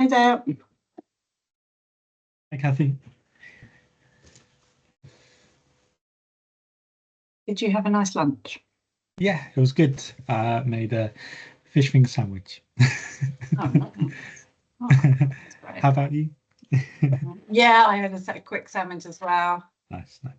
Hi there. Hi, Kathy. Did you have a nice lunch? Yeah, it was good. Made a fish finger sandwich. Oh, nice. Oh, that's great. How about you? Yeah, I had a quick sandwich as well. Nice, nice.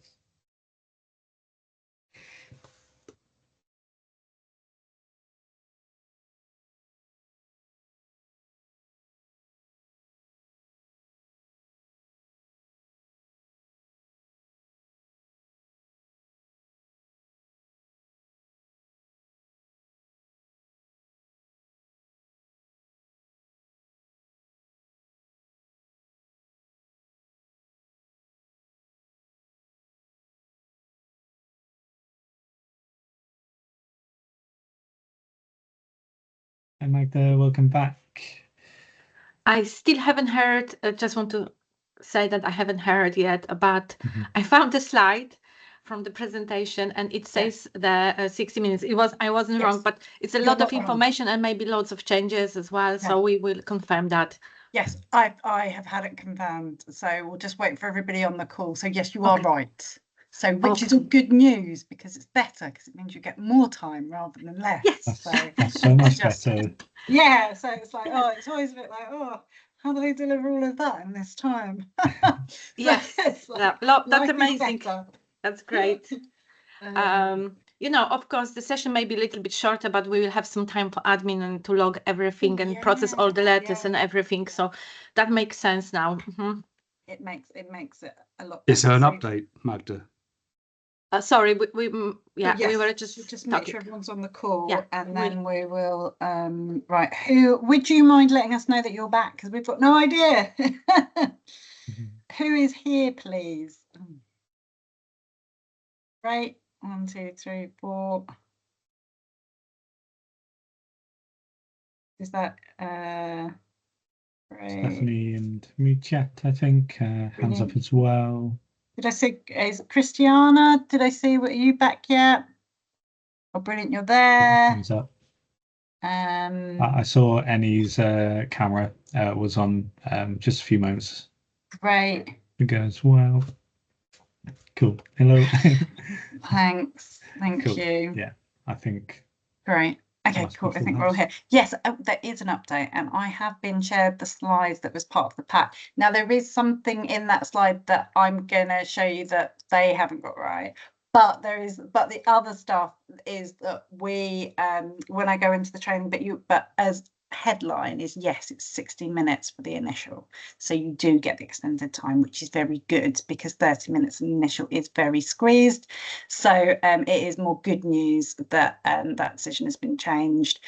Hi, Magda, welcome back. I still haven't heard, just want to say that I haven't heard yet, but I found the slide from the presentation and it says the 60 minutes. I wasn't wrong, but it's a lot of information and maybe lots of changes as well. So we will confirm that. Yes, I have had it confirmed. So we'll just wait for everybody on the call. So yes, you are right. So which is all good news because it's better because it means you get more time rather than less. Yes. That's so much better. Yeah, so it's like, oh, it's always a bit like, oh, how do they deliver all of that in this time? Yes, like, that's amazing. That's great. You know, of course, the session may be a little bit shorter, but we will have some time for admin and to log everything and process all the letters and everything. So that makes sense now. It makes it a lot better. Is there an update, Magda? Sorry, we were just make sure everyone's on the call, and then we will right. Who would you mind letting us know that you're back, because we've got no idea. Who is here, please? Right, 1, 2, 3, 4. Is that Stephanie and Muchet, I think, hands up as well. Did I see, is Christiana? Did I see, were you back yet? Oh, brilliant, you're there. Hands up. I saw Annie's camera was on just a few moments ago as well. Cool. Hello. Thanks. Thank you. Yeah, I think. Great. Okay, cool. I think we're all here. Yes, there is an update, and I have been shared the slides that was part of the pack. Now, there is something in that slide that I'm going to show you that they haven't got right. But the other stuff is that we, when I go into the training, but as headline is, yes, it's 60 minutes for the initial. So you do get the extended time, which is very good because 30 minutes in the initial is very squeezed. So it is more good news that that decision has been changed.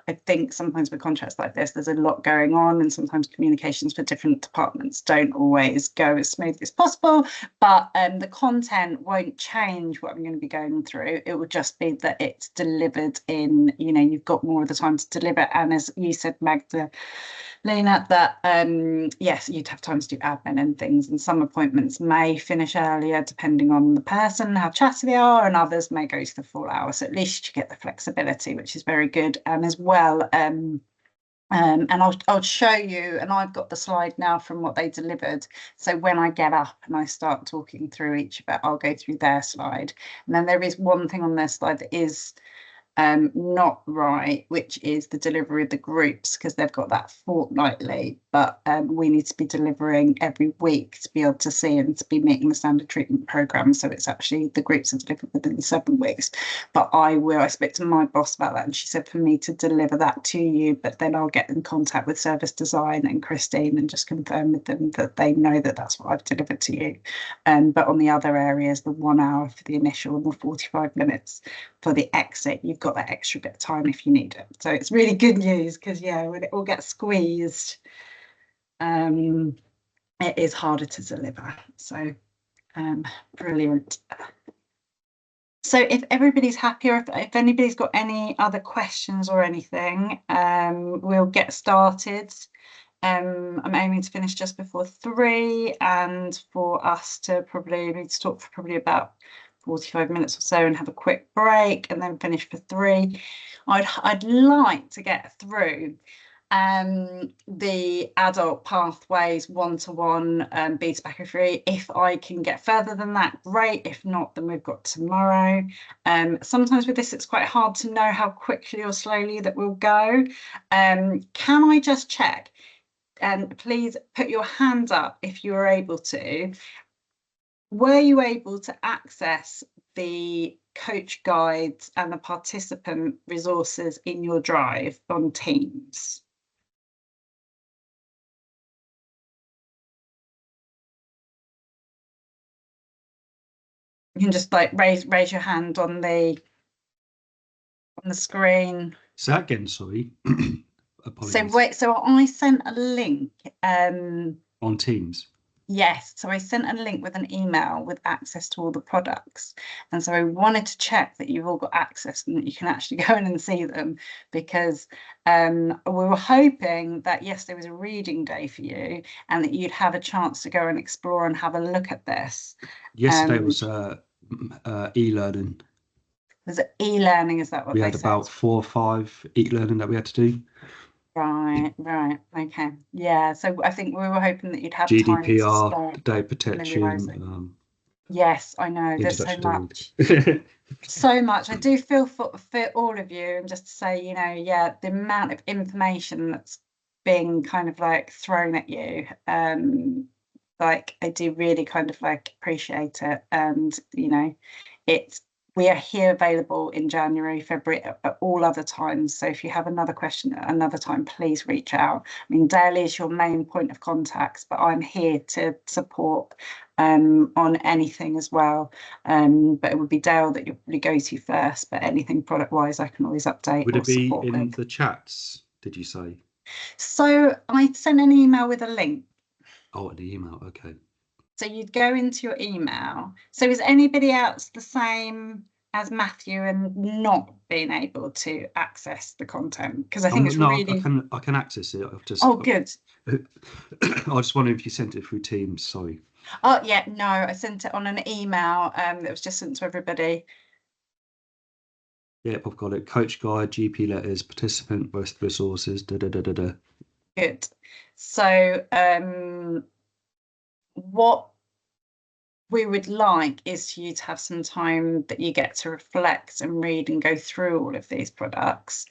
I think sometimes with contracts like this, there's a lot going on, and sometimes communications for different departments don't always go as smoothly as possible, but the content won't change what I'm going to be going through. It will just be that it's delivered in, you know, you've got more of the time to deliver. And as you said, Magda, Lena, that yes, you'd have time to do admin and things, and some appointments may finish earlier depending on the person, how chatty they are, and others may go to the full hour. So at least you get the flexibility, which is very good. And as well, and I'll show you, and I've got the slide now from what they delivered. So when I get up and I start talking through each of it, I'll go through their slide. And then there is one thing on their slide that is not right, which is the delivery of the groups, because they've got that fortnightly, but we need to be delivering every week to be able to see and to be meeting the standard treatment programme. So it's actually the groups are delivered within 7 weeks. But I spoke to my boss about that, and she said for me to deliver that to you, but then I'll get in contact with service design and Christine and just confirm with them that they know that that's what I've delivered to you. But on the other areas, the 1 hour for the initial and the 45 minutes for the exit, you've got that extra bit of time if you need it. So it's really good news, because when it all gets squeezed, it is harder to deliver. So brilliant. So if everybody's happy, or if anybody's got any other questions or anything, we'll get started. I'm aiming to finish just before 3, and for us to probably need to talk for probably about 45 minutes or so and have a quick break and then finish for 3. I'd like to get through the adult pathways, one-to-one, beta baccalaureate. If I can get further than that, great. If not, then we've got tomorrow. Sometimes with this, it's quite hard to know how quickly or slowly that we'll go. Can I just check? And please put your hand up if you are able to. Were you able to access the coach guides and the participant resources in your drive on Teams? You can just like raise your hand on the screen. Say that again, sorry. Apologies. So I sent a link on Teams. Yes, so I sent a link with an email with access to all the products, and so I wanted to check that you've all got access and that you can actually go in and see them, because we were hoping that yes, there was a reading day for you and that you'd have a chance to go and explore and have a look at this. Yesterday was e-learning. Was it e-learning? Is that what we had about 4 or 5 e-learning that we had to do? Right, okay, yeah. So I think we were hoping that you'd have GDPR, time to data protection. Yes, I know. There's so much, so much. I do feel for all of you, and just to say, you know, yeah, the amount of information that's being kind of like thrown at you, like I do really kind of like appreciate it, and you know, we are here available in January, February, at all other times. So if you have another question at another time, please reach out. I mean, Dale is your main point of contact, but I'm here to support on anything as well. But it would be Dale that you'll probably go to first, but anything product-wise, I can always update. Would it be in the chats, did you say? So I sent an email with a link. Oh, an email, okay. So you'd go into your email. So is anybody else the same as Matthew and not being able to access the content? Because I think it's really... I can access it. I've just... Oh, good. I just wondered if you sent it through Teams, sorry. Oh, yeah, no, I sent it on an email that was just sent to everybody. Yep, I've got it. Coach guide, GP letters, participant resources, Good. So what we would like is for you to have some time that you get to reflect and read and go through all of these products.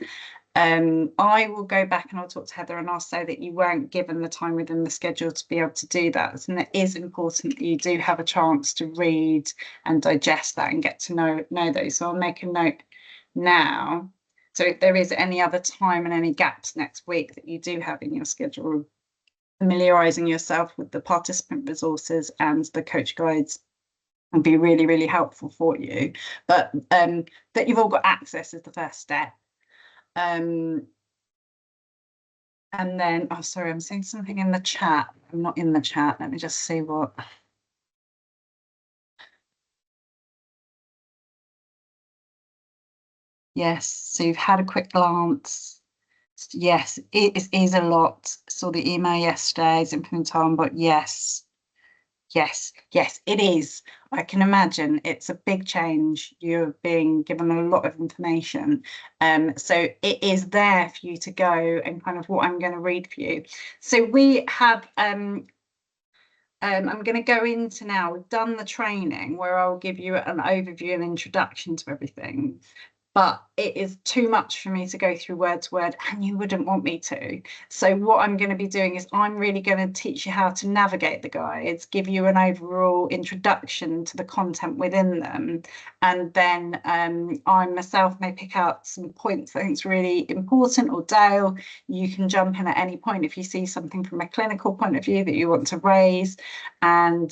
I will go back and I'll talk to Heather and I'll say that you weren't given the time within the schedule to be able to do that. And it is important that you do have a chance to read and digest that and get to know those. So I'll make a note now. So if there is any other time and any gaps next week that you do have in your schedule, familiarising yourself with the participant resources and the coach guides will be really, really helpful for you. But that you've all got access is the first step. And then, oh, sorry, I'm seeing something in the chat. I'm not in the chat. Let me just see what. Yes, so you've had a quick glance. Yes, it is a lot. Saw the email yesterday, it's implemented, but yes, it is. I can imagine it's a big change. You're being given a lot of information. So it is there for you to go and kind of what I'm going to read for you. So we have, I'm going to go into now, we've done the training where I'll give you an overview and introduction to everything. But it is too much for me to go through word to word, and you wouldn't want me to. So what I'm going to be doing is I'm really going to teach you how to navigate the guides, give you an overall introduction to the content within them. And then I myself may pick out some points that I think is really important, or Dale, you can jump in at any point if you see something from a clinical point of view that you want to raise. And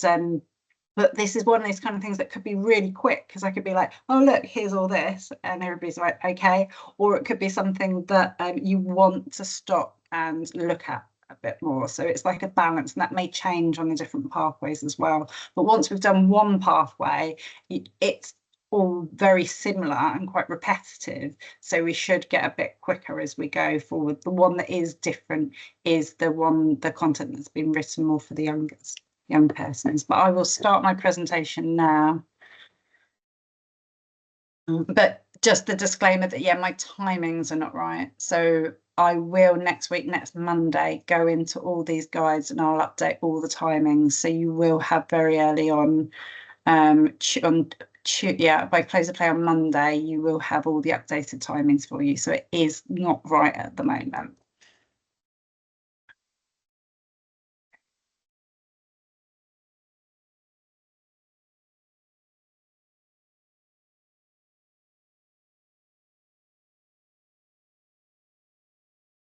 but this is one of those kind of things that could be really quick, because I could be like, oh, look, here's all this. And everybody's like, OK. Or it could be something that you want to stop and look at a bit more. So it's like a balance, and that may change on the different pathways as well. But once we've done one pathway, it's all very similar and quite repetitive. So we should get a bit quicker as we go forward. The one that is different is the content that's been written more for the young persons. But I will start my presentation now. But just the disclaimer that, yeah, my timings are not right. So I will next week, next Monday, go into all these guides and I'll update all the timings. So you will have very early on, by close of play on Monday, you will have all the updated timings for you. So it is not right at the moment.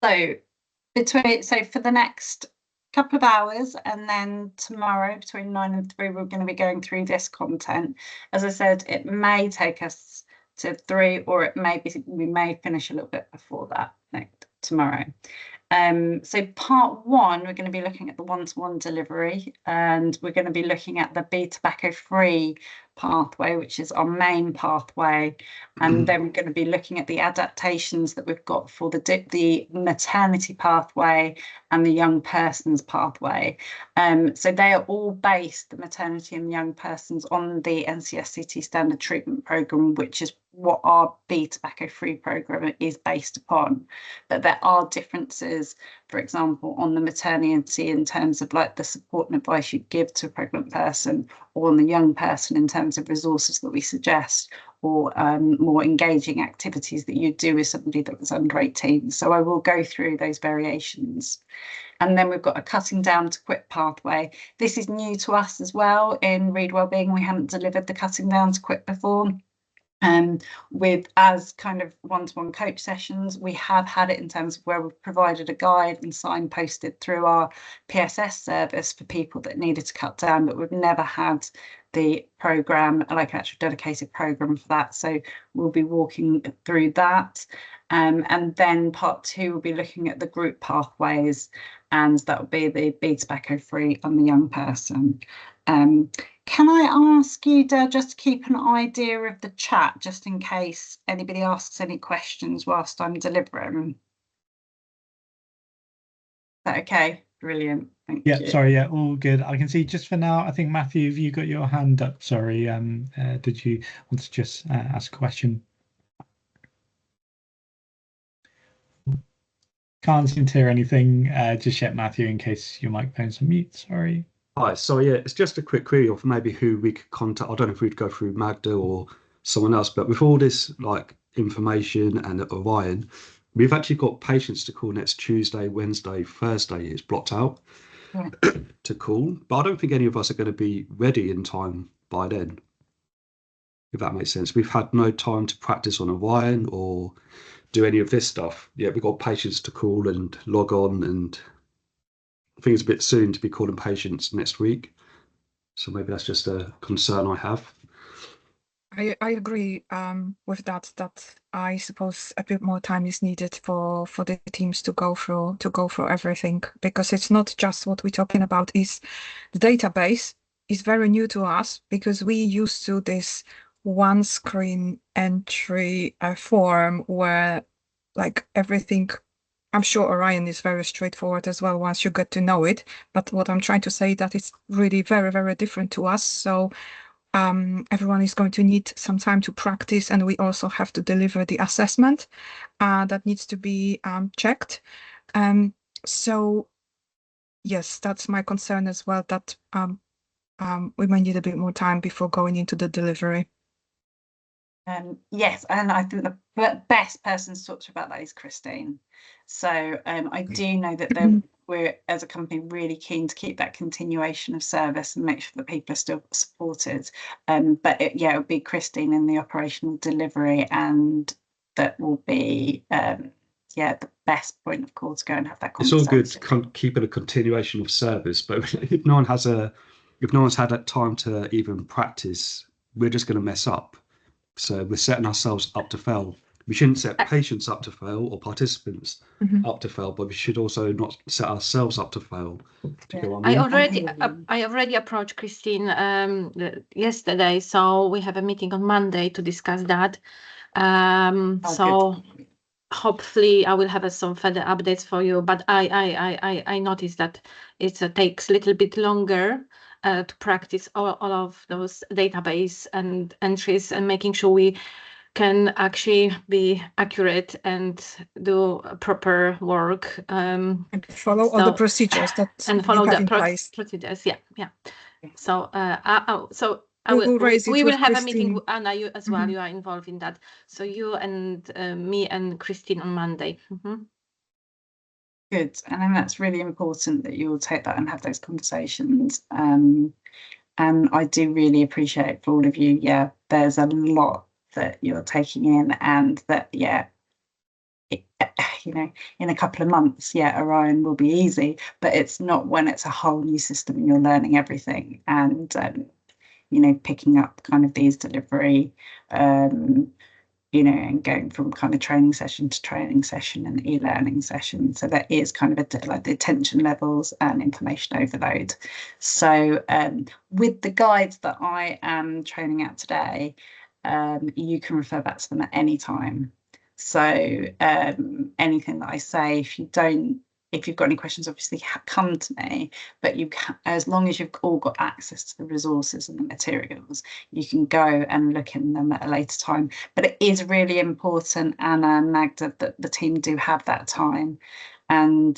So for the next couple of hours, and then tomorrow between 9 and 3, we're going to be going through this content. As I said, it may take us to 3, or we may finish a little bit before that tomorrow. So part 1, we're going to be looking at the one-to-one delivery, and we're going to be looking at the Be Tobacco Free pathway, which is our main pathway, and then we're going to be looking at the adaptations that we've got for the maternity pathway and the young persons pathway. So they are all based, the maternity and young persons, on the NCSCT standard treatment programme, which is what our Be Tobacco Free programme is based upon. But there are differences, for example, on the maternity in terms of like the support and advice you give to a pregnant person, or on the young person in terms of resources that we suggest, or more engaging activities that you do with somebody that was under 18. So I will go through those variations. And then we've got a cutting down to quit pathway. This is new to us as well in Read Wellbeing. We haven't delivered the cutting down to quit before. With as kind of one-to-one coach sessions, we have had it in terms of where we've provided a guide and signposted through our PSS service for people that needed to cut down, but we've never had the program, like an actual dedicated program for that. So we'll be walking through that. And then part 2 will be looking at the group pathways, and that will be the Be Tobacco Free and the young person. Can I ask you, Dale, just to keep an idea of the chat, just in case anybody asks any questions whilst I'm delivering? Is that okay? Brilliant. Thank you. Sorry, all good. I can see just for now, I think, Matthew, have you got your hand up? Sorry, did you want to just ask a question? Can't seem to hear anything just yet, Matthew, in case your microphone's on mute. Sorry. Hi, so yeah, it's just a quick query of maybe who we could contact. I don't know if we'd go through Magda or someone else, but with all this like information and Orion, we've actually got patients to call next Tuesday, Wednesday, Thursday. It's blocked out to call, but I don't think any of us are going to be ready in time by then, if that makes sense. We've had no time to practice on Orion or do any of this stuff. Yeah, we've got patients to call and log on, and I think it's a bit soon to be calling patients next week. So maybe that's just a concern I have. I agree with that I suppose a bit more time is needed for the teams to go through everything, because it's not just what we're talking about. Is the database is very new to us, because we used to this one screen entry form where like everything. I'm sure Orion is very straightforward as well once you get to know it, but what I'm trying to say that it's really very, very different to us. So everyone is going to need some time to practice, and we also have to deliver the assessment that needs to be checked. So yes, that's my concern as well, that we might need a bit more time before going into the delivery. Yes, and I think the best person to talk to about that is Christine. So I do know that we're, as a company, really keen to keep that continuation of service and make sure that people are still supported. But it would be Christine in the operational delivery, and that will be the best point of call to go and have that conversation. It's all good keeping a continuation of service, but if no one has had that time to even practice, we're just going to mess up. So we're setting ourselves up to fail. We shouldn't set patients up to fail or participants up to fail, but we should also not set ourselves up to fail. I already approached Christine yesterday, so we have a meeting on Monday to discuss that. So hopefully I will have some further updates for you. But I noticed that it takes a little bit longer to practice all of those database and entries, and making sure we can actually be accurate and do proper work. And follow all the procedures that and follow you have the in place. procedures. Yeah. So We will have a meeting. Anna, you as well. Mhm. You are involved in that. So you and me and Christine on Monday. Good. And then that's really important that you will take that and have those conversations. And I do really appreciate for all of you. Yeah, there's a lot that you're taking in, and that, in a couple of months, Orion will be easy, but it's not when it's a whole new system and you're learning everything and, picking up kind of these delivery, and going from kind of training session to training session and e-learning session. So that is kind of like the attention levels and information overload. So with the guides that I am training out today, you can refer back to them at any time. So anything that I say, if you've got any questions, obviously come to me, but you can, as long as you've all got access to the resources and the materials, you can go and look in them at a later time. But it is really important, Anna and Magda, that the team do have that time and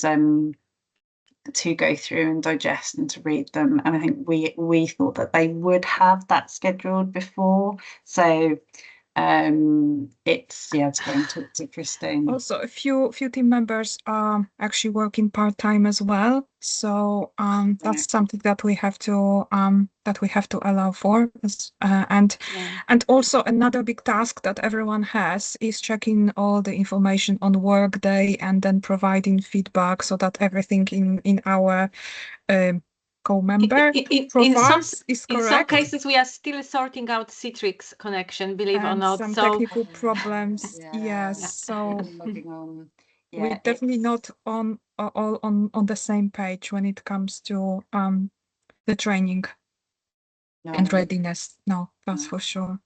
to go through and digest and to read them. And I think we thought that they would have that scheduled before. So it's to go and talk to Christine. Also, a few team members are actually working part-time as well, so that's something that we have to allow for. And also another big task that everyone has is checking all the information on Workday and then providing feedback so that everything in our co-member profiles is correct. In some cases, we are still sorting out Citrix connection, believe it or not. Some technical problems. Yes. So we're definitely not all on the same page when it comes to the training and readiness. No, that's for sure.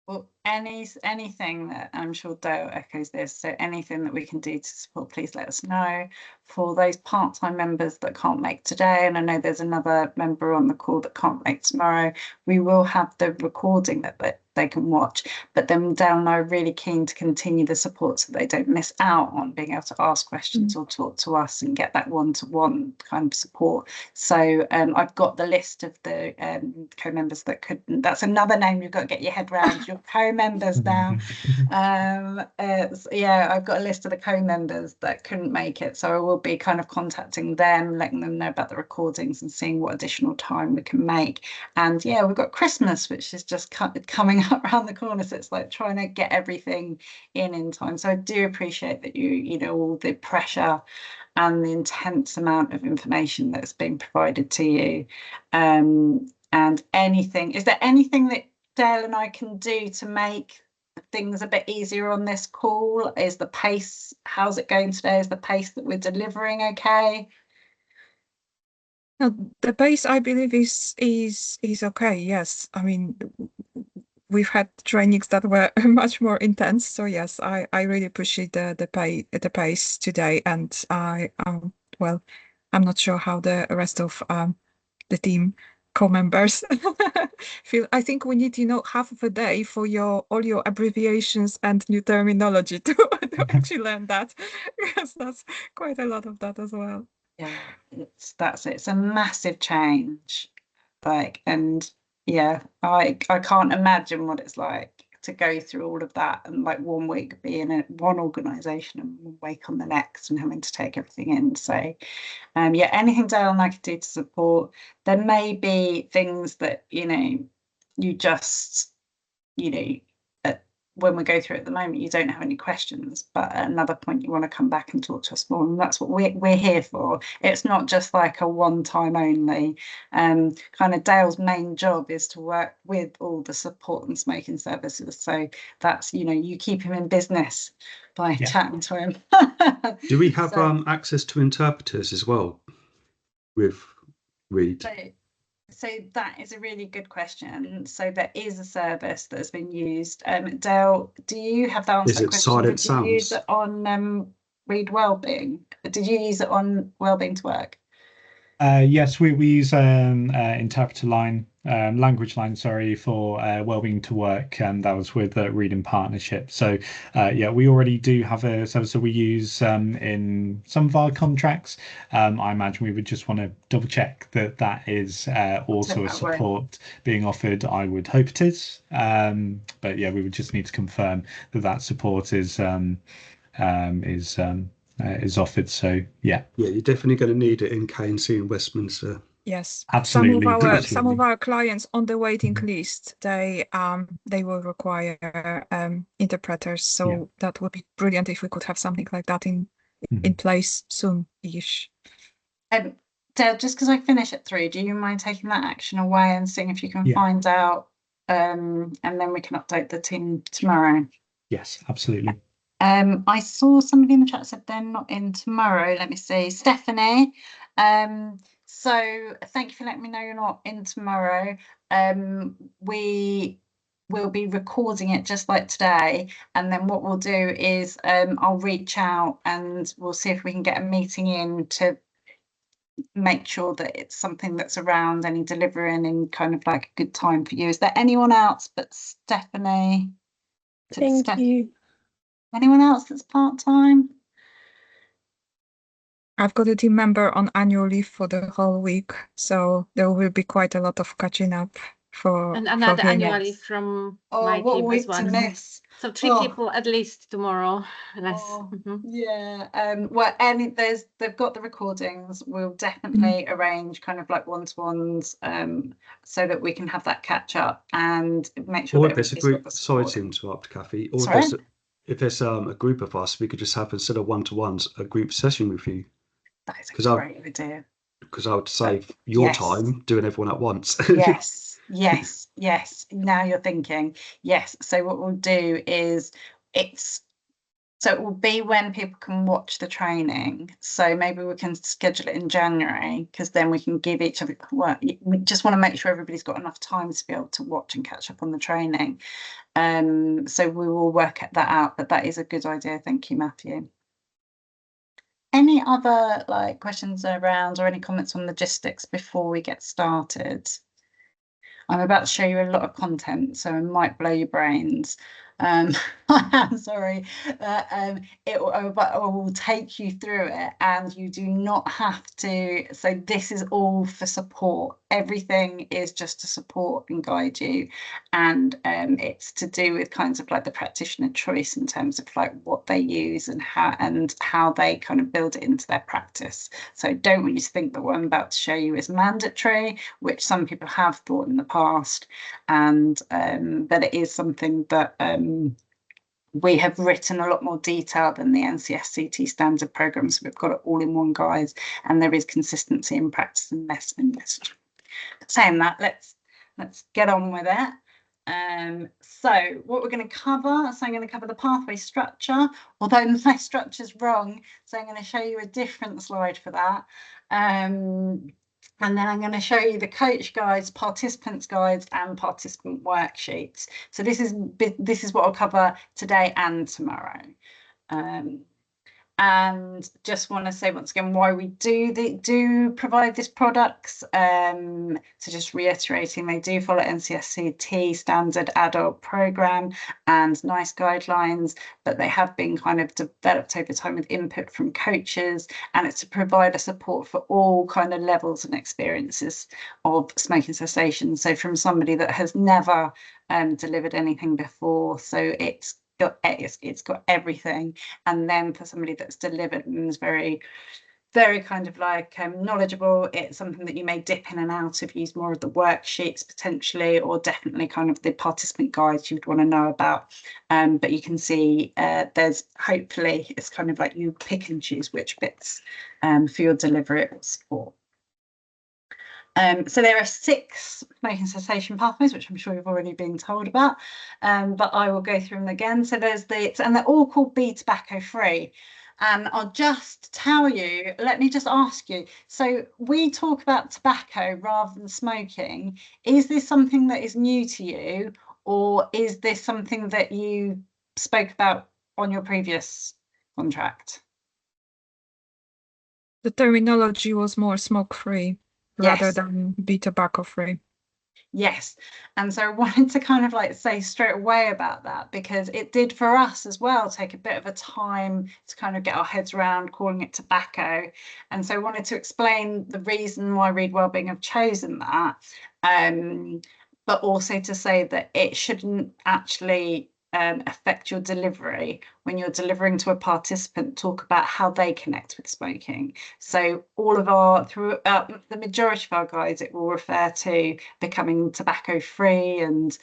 Well, anything that, I'm sure Dale echoes this, so anything that we can do to support, please let us know. For those part-time members that can't make today, and I know there's another member on the call that can't make tomorrow, we will have the recording that they can watch. But then Dale and I are really keen to continue the support so they don't miss out on being able to ask questions or talk to us and get that one-to-one kind of support. So I've got the list of the co-members that couldn't. That's another name you've got to get your head around. Your co-members now. I've got a list of the co-members that couldn't make it, so I will be kind of contacting them, letting them know about the recordings and seeing what additional time we can make. And we've got Christmas, which is just coming up around the corner, so it's like trying to get everything in time. So I do appreciate that all the pressure and the intense amount of information that's being provided to you. And is there anything that Dale and I can do to make things a bit easier on this call? Is the pace, how's it going today? Is the pace that we're delivering okay? No, the pace, I believe, is okay. Yes, I mean, we've had trainings that were much more intense. So yes, I really appreciate the pace today, and I'm not sure how the rest of the team co-members feel. I think we need half of a day for all your abbreviations and new terminology to actually learn that, because that's quite a lot of that as well. Yeah, it's a massive change, I can't imagine what it's like to go through all of that and like 1 week be in one organization and 1 week on the next and having to take everything in. So anything Dale and I could do to support. There may be things that you just when we go through at the moment, you don't have any questions, but at another point you want to come back and talk to us more, and that's what we're here for. It's not just like a one-time only. Kind of Dale's main job is to work with all the support and smoking services. So that's you keep him in business by chatting to him. Do we have access to interpreters as well with Reed? So that is a really good question. So there is a service that's been used. Dale, do you have the answer? Is it Silent Sounds? Did you use it on Reed Wellbeing? Did you use it on Wellbeing to Work? Yes, we use interpreter line, language line, sorry, for Wellbeing to Work, and that was with Reading Partnership. So yeah, we already do have a service that we use in some of our contracts. I imagine we would just want to double check that that is also a support being offered. I would hope it is, but yeah, we would just need to confirm that that support is offered. So yeah, you're definitely going to need it in KNC in Westminster. Yes, absolutely. Some of our clients on the waiting list, they will require interpreters. So that would be brilliant if we could have something like that in place soon-ish. Deb, just because I finish at 3, do you mind taking that action away and seeing if you can find out, and then we can update the team tomorrow? Yes, absolutely. I saw somebody in the chat said they're not in tomorrow. Let me see, Stephanie. So thank you for letting me know you're not in tomorrow. We will be recording it just like today, and then what we'll do is I'll reach out and we'll see if we can get a meeting in to make sure that it's something that's around any delivering in kind of like a good time for you. Is there anyone else but Stephanie? Thank you. Anyone else that's part-time? I've got a team member on annual leave for the whole week, so there will be quite a lot of catching up for another annual leave from my team as well. Miss. So 3 people at least tomorrow. Less. Yeah. Well, they've got the recordings. We'll definitely arrange kind of like one-to-ones, so that we can have that catch up and make sure. Or if there's a group, sorry to interrupt, Kathy. Or if there's a group of us, we could just have, instead of one-to-ones, a group session with you. That is a great idea. Because I would save your time doing everyone at once. Yes. Now you're thinking. Yes. So what we'll do is it will be when people can watch the training. So maybe we can schedule it in January, because then we can give each other, we just want to make sure everybody's got enough time to be able to watch and catch up on the training. So we will work that out, but that is a good idea. Thank you, Matthew. Any other questions around or any comments on logistics before we get started? I'm about to show you a lot of content, so it might blow your brains. I'm sorry, but I will take you through it, and you do not have to. So this is all for support. Everything is just to support and guide you, and it's to do with kinds of like the practitioner choice in terms of like what they use and how they kind of build it into their practice. So I don't want you to think that what I'm about to show you is mandatory, which some people have thought in the past, and but it is something that we have written a lot more detail than the NCSCT standard programme, so we've got it all in one guide, and there is consistency in practice and messaging. Saying that, let's get on with it. So what we're going to cover, so I'm going to cover the pathway structure, although my structure's wrong, so I'm going to show you a different slide for that. And then I'm going to show you the coach guides, participants guides, and participant worksheets. So this is what I'll cover today and tomorrow. And just want to say once again why we do provide this products. So just reiterating, they do follow NCSCT standard adult program and NICE guidelines, but they have been kind of developed over time with input from coaches, and it's to provide a support for all kind of levels and experiences of smoking cessation. So from somebody that has never delivered anything before, so it's got everything, and then for somebody that's delivered and is very kind of like knowledgeable, it's something that you may dip in and out of, use more of the worksheets potentially, or definitely kind of the participant guides you'd want to know about. But you can see there's hopefully it's kind of like you pick and choose which bits for your delivery or support. So there are 6 smoking cessation pathways, which I'm sure you've already been told about, but I will go through them again. So there's and they're all called Be Tobacco Free. And I'll just tell you, let me just ask you, so we talk about tobacco rather than smoking. Is this something that is new to you, or is this something that you spoke about on your previous contract? The terminology was more smoke-free rather Yes. than be tobacco-free. Yes. And so I wanted to kind of like say straight away about that, because it did for us as well take a bit of a time to kind of get our heads around calling it tobacco. And so I wanted to explain the reason why Read Wellbeing have chosen that, but also to say that it shouldn't actually affect your delivery. When you're delivering to a participant, talk about how they connect with smoking. So all of our, throughout the majority of our guides, it will refer to becoming tobacco free and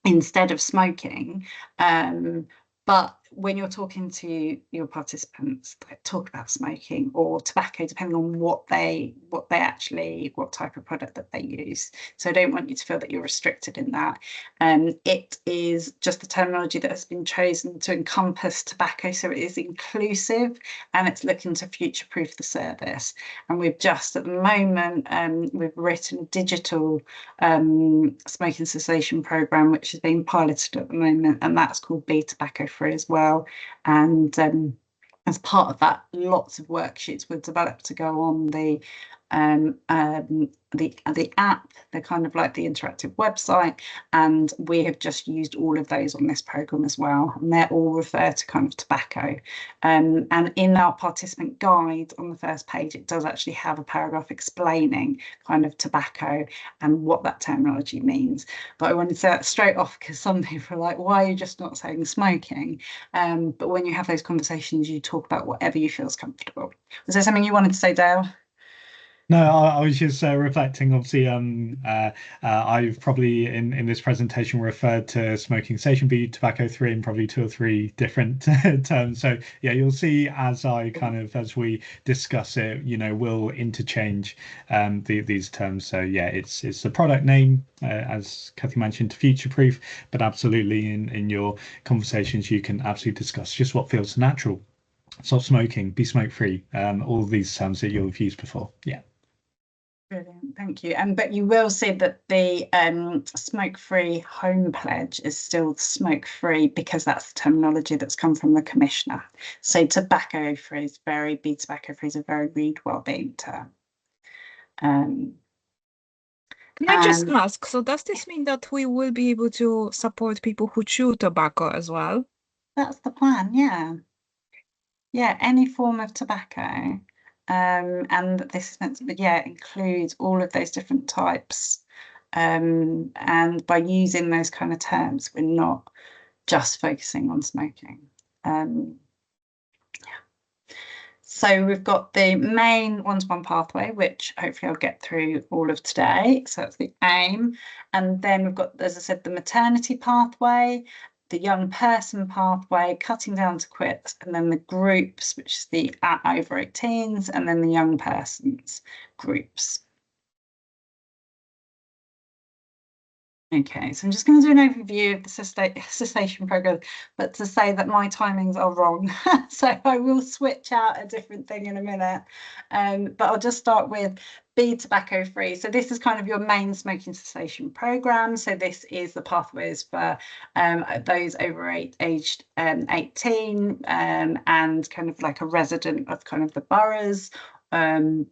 instead of smoking. But when you're talking to your participants, talk about smoking or tobacco, depending on what type of product that they use. So I don't want you to feel that you're restricted in that. It is just the terminology that has been chosen to encompass tobacco, so it is inclusive and it's looking to future-proof the service. And we've just at the moment we've written a digital smoking cessation program which is being piloted at the moment, and that's called Be Tobacco Free as well. And as part of that, lots of worksheets were developed to go on the app, the kind of like the interactive website, and we have just used all of those on this program as well, and they're all refer to kind of tobacco. And in our participant guide on the first page, it does actually have a paragraph explaining kind of tobacco and what that terminology means. But I wanted to say that straight off, because some people are like, why are you just not saying smoking? But when you have those conversations, you talk about whatever you feel is comfortable. Was there something you wanted to say, Dale? No, I was just reflecting. Obviously, I've probably in this presentation referred to smoking cessation, be tobacco free, in probably 2 or 3 different terms. So yeah, you'll see as we discuss it, you know, we'll interchange these terms. So yeah, it's the product name, as Kathy mentioned, to future proof, but absolutely in your conversations you can absolutely discuss just what feels natural. Stop smoking, be smoke free, all of these terms that you'll have used before. Yeah. Brilliant, thank you. But you will see that the smoke-free home pledge is still smoke-free, because that's the terminology that's come from the Commissioner. So tobacco-free is Be tobacco-free is a very Read Wellbeing term. Can I just ask, so does this mean that we will be able to support people who chew tobacco as well? That's the plan, yeah. Yeah, any form of tobacco. And this is meant to be, yeah, includes all of those different types. And by using those kind of terms, we're not just focusing on smoking. So we've got the main one-to-one pathway, which hopefully I'll get through all of today. So that's the aim. And then we've got, as I said, the maternity pathway, the young person pathway, cutting down to quit, and then the groups, which is the over 18s, and then the young persons groups. Okay, so I'm just going to do an overview of the cessation program, but to say that my timings are wrong. So I will switch out a different thing in a minute. But I'll just start with Be Tobacco Free. So this is kind of your main smoking cessation program. So this is the pathways for those over aged 18 and kind of like a resident of kind of the boroughs. And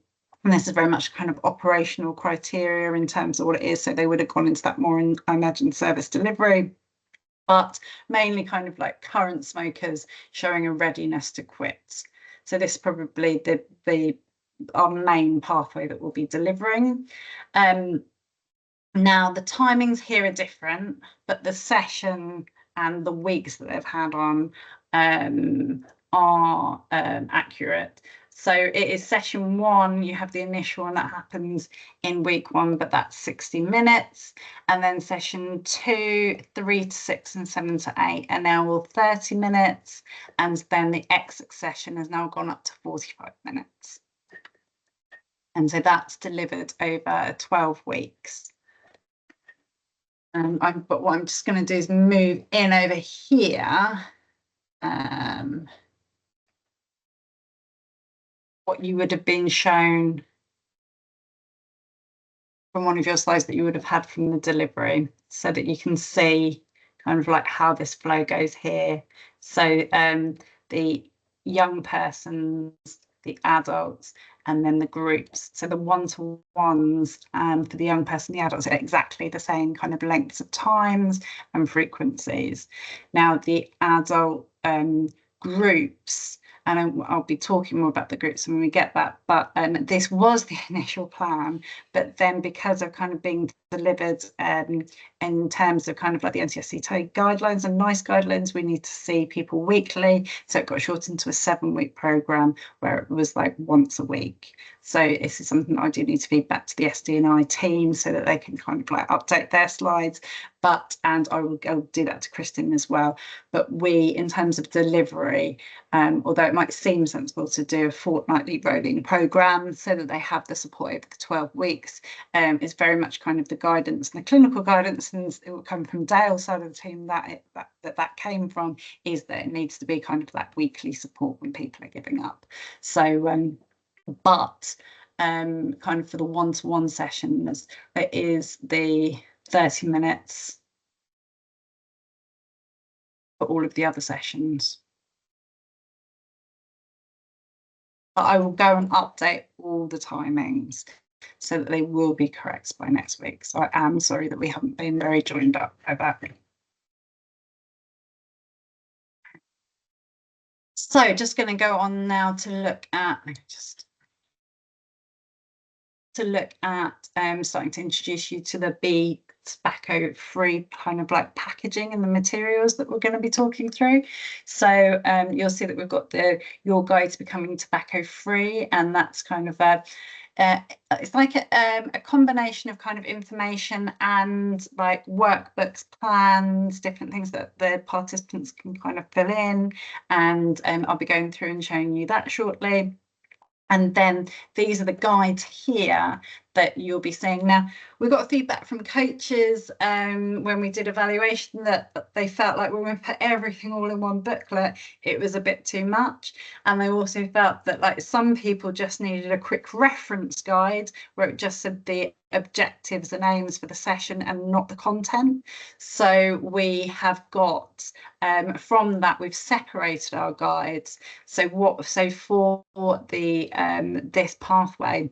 this is very much kind of operational criteria in terms of what it is. So they would have gone into that more in, I imagine, service delivery, but mainly kind of like current smokers showing a readiness to quit. So this is probably our main pathway that we'll be delivering. Now the timings here are different, but the session and the weeks that they've had on are accurate. So it is session 1, you have the initial one that happens in week 1, but that's 60 minutes. And then session 2, 3 to 6 and 7 to 8 are now all 30 minutes. And then the exit session has now gone up to 45 minutes. And so that's delivered over 12 weeks. But what I'm just going to do is move in over here. What you would have been shown from one of your slides that you would have had from the delivery, so that you can see kind of like how this flow goes here. So the young persons the adults, and then the groups. So the one-to-ones for the young person, the adults, are exactly the same kind of lengths of times and frequencies. Now the adult groups, and I'll be talking more about the groups when we get that, but this was the initial plan, but then because of kind of being delivered in terms of kind of like the NCSC guidelines and NICE guidelines, we need to see people weekly, so it got shortened to a 7-week programme where it was like once a week. So this is something that I do need to feed back to the SD&I team so that they can kind of like update their slides, and I will do that to Kristen as well. But we, in terms of delivery, although it might seem sensible to do a fortnightly rolling programme so that they have the support over the 12 weeks, it's very much kind of the guidance and the clinical guidance, and it will come from Dale's side of the team that came from, is that it needs to be kind of that weekly support when people are giving up. So but kind of for the one-to-one sessions, it is the 30 minutes for all of the other sessions. But I will go and update all the timings so that they will be correct by next week. So I am sorry that we haven't been very joined up about it. So just going to go on now to look at starting to introduce you to the Be Tobacco Free kind of like packaging and the materials that we're going to be talking through. So you'll see that we've got your guide to becoming tobacco free, and that's kind of it's like a combination of kind of information and like workbooks, plans, different things that the participants can kind of fill in, and I'll be going through and showing you that shortly. And then these are the guides here that you'll be seeing. Now, we got feedback from coaches when we did evaluation that they felt like when we put everything all in one booklet, it was a bit too much. And they also felt that like some people just needed a quick reference guide where it just said the objectives and aims for the session and not the content. So we have got from that, we've separated our guides. So for the this pathway,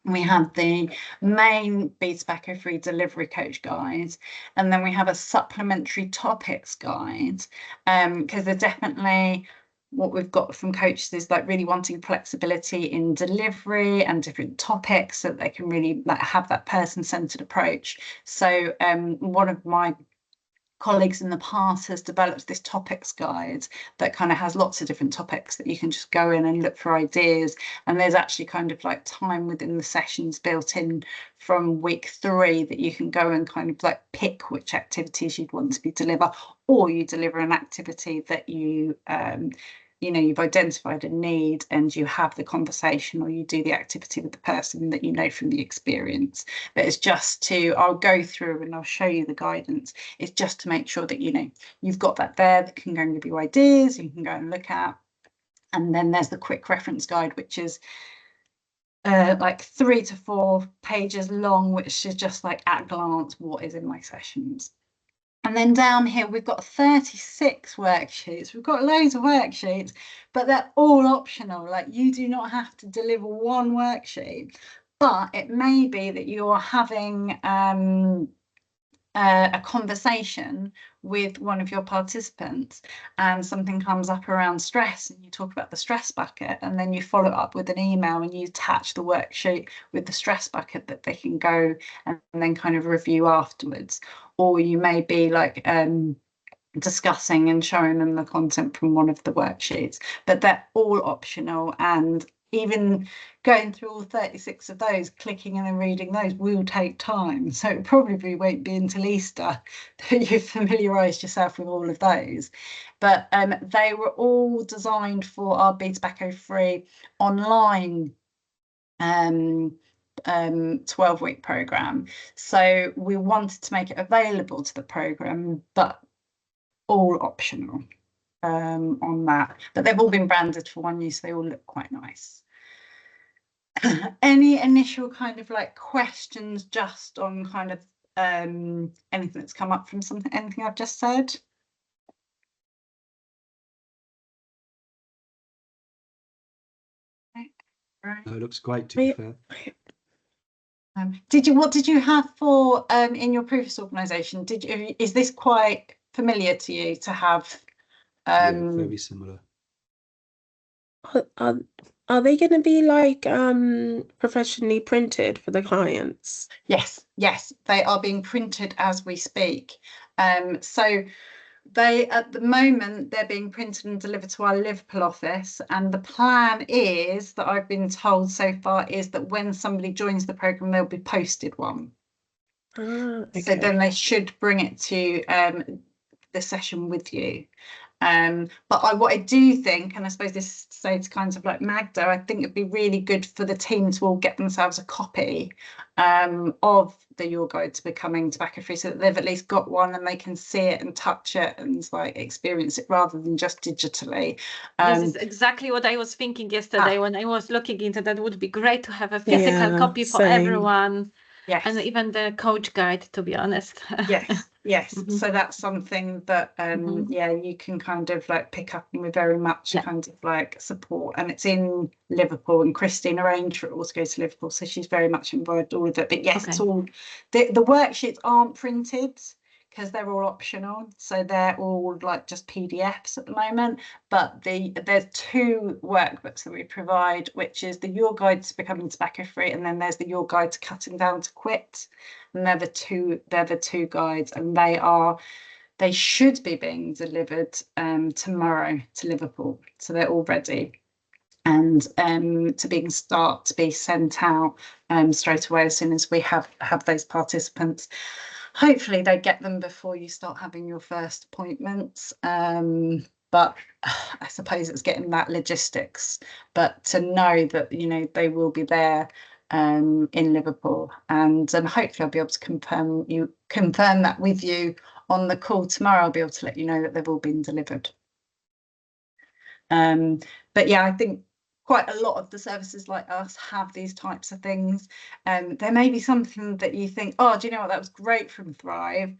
we have the main Be Tobacco Free delivery coach guide, and then we have a supplementary topics guide, because they're definitely, what we've got from coaches is like really wanting flexibility in delivery and different topics so that they can really like have that person-centered approach. So one of my colleagues in the past has developed this topics guide that kind of has lots of different topics that you can just go in and look for ideas, and there's actually kind of like time within the sessions built in from week 3 that you can go and kind of like pick which activities you'd want to be deliver, or you deliver an activity that you you've identified a need and you have the conversation, or you do the activity with the person that you know from the experience. But it's just to, I'll go through and I'll show you the guidance. It's just to make sure that you've got that there that can go and give you ideas, you can go and look at. And then there's the quick reference guide, which is like 3 to 4 pages long, which is just like at a glance what is in my sessions. And then down here, we've got 36 worksheets. We've got loads of worksheets, but they're all optional. Like, you do not have to deliver one worksheet, but it may be that you're having a conversation with one of your participants and something comes up around stress, and you talk about the stress bucket, and then you follow up with an email and you attach the worksheet with the stress bucket that they can go and then kind of review afterwards. Or you may be like discussing and showing them the content from one of the worksheets, but they're all optional. And even going through all 36 of those, clicking and then reading those will take time. So it probably won't be until Easter that you've familiarised yourself with all of those. But they were all designed for our Be Tobacco Free online 12-week programme. So we wanted to make it available to the programme, but all optional on that. But they've all been branded for one use, so they all look quite nice. Any initial kind of like questions just on kind of anything that's come up from anything I've just said? Right. No, it looks great, to be fair. What did you have for in your previous organisation? Is this quite familiar to you to have? Yeah, very similar. Are they going to be like professionally printed for the clients? Yes, they are being printed as we speak. So they, at the moment, they're being printed and delivered to our Liverpool office. And the plan is, that I've been told so far, is that when somebody joins the programme, they'll be posted one. Okay. So then they should bring it to the session with you. But what I do think, and I suppose this stays kind of like Magda, I think it'd be really good for the team to all get themselves a copy of the Your Guide to Becoming Tobacco Free, so that they've at least got one and they can see it and touch it and like experience it rather than just digitally. This is exactly what I was thinking yesterday when I was looking into that. Would be great to have a physical copy for everyone. Yes. And even the coach guide, to be honest. Yes. So that's something that yeah, you can kind of like pick up, and we're very much kind of like support. And it's in Liverpool, and Christine arranged for it all to go to Liverpool, so she's very much involved all of it. But yes, it's all the worksheets aren't printed because they're all optional, so they're all like just PDFs at the moment. But there's 2 workbooks that we provide, which is the Your Guide to Becoming Tobacco Free, and then there's the Your Guide to Cutting Down to Quit. And they're the two guides, and they should be being delivered tomorrow to Liverpool, so they're all ready and to be sent out straight away as soon as we have those participants. Hopefully they get them before you start having your first appointments, but I suppose it's getting that logistics, but to know that, you know, they will be there in Liverpool, and hopefully I'll be able to confirm that with you on the call tomorrow. I'll be able to let you know that they've all been delivered. But yeah, I think quite a lot of the services like us have these types of things. There may be something that you think, oh, do you know what, that was great from Thrive,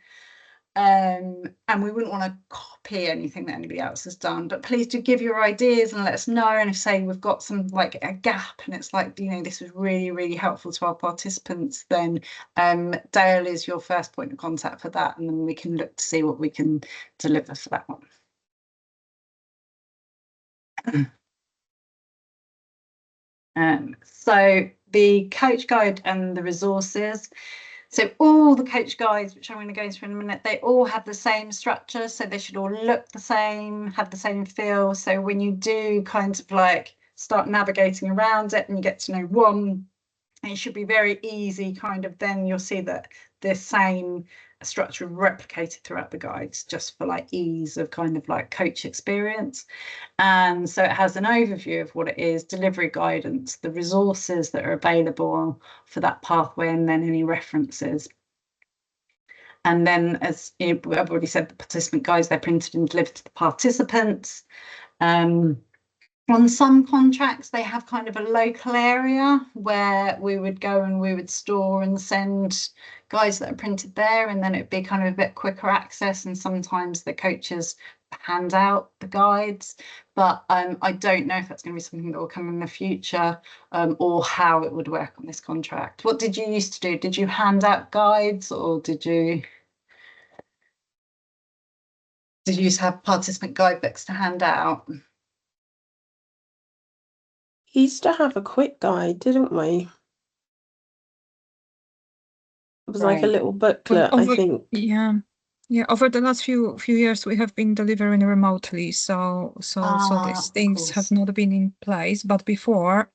and we wouldn't want to copy anything that anybody else has done, but please do give your ideas and let us know. And if, say, we've got some like a gap and it's like, you know, this was really, really helpful to our participants, then Dale is your first point of contact for that, and then we can look to see what we can deliver for that one. So the coach guide and the resources. So all the coach guides, which I'm going to go through in a minute, they all have the same structure. So they should all look the same, have the same feel. So when you do kind of like start navigating around it and you get to know one, it should be very easy, kind of, then you'll see that the same structure replicated throughout the guides, just for like ease of kind of like coach experience. And so it has an overview of what it is, delivery guidance, the resources that are available for that pathway, and then any references. And then, as I've already said, the participant guides, they're printed and delivered to the participants. On some contracts, they have kind of a local area where we would go and we would store and send guides that are printed there, and then it'd be kind of a bit quicker access. And sometimes the coaches hand out the guides, but I don't know if that's going to be something that will come in the future, or how it would work on this contract. What did you used to do? Did you hand out guides, or did you used to have participant guidebooks to hand out? We used to have a quick guide, didn't we? It was like a little booklet, I think. Yeah. Over the last few years, we have been delivering remotely, so these things have not been in place. But before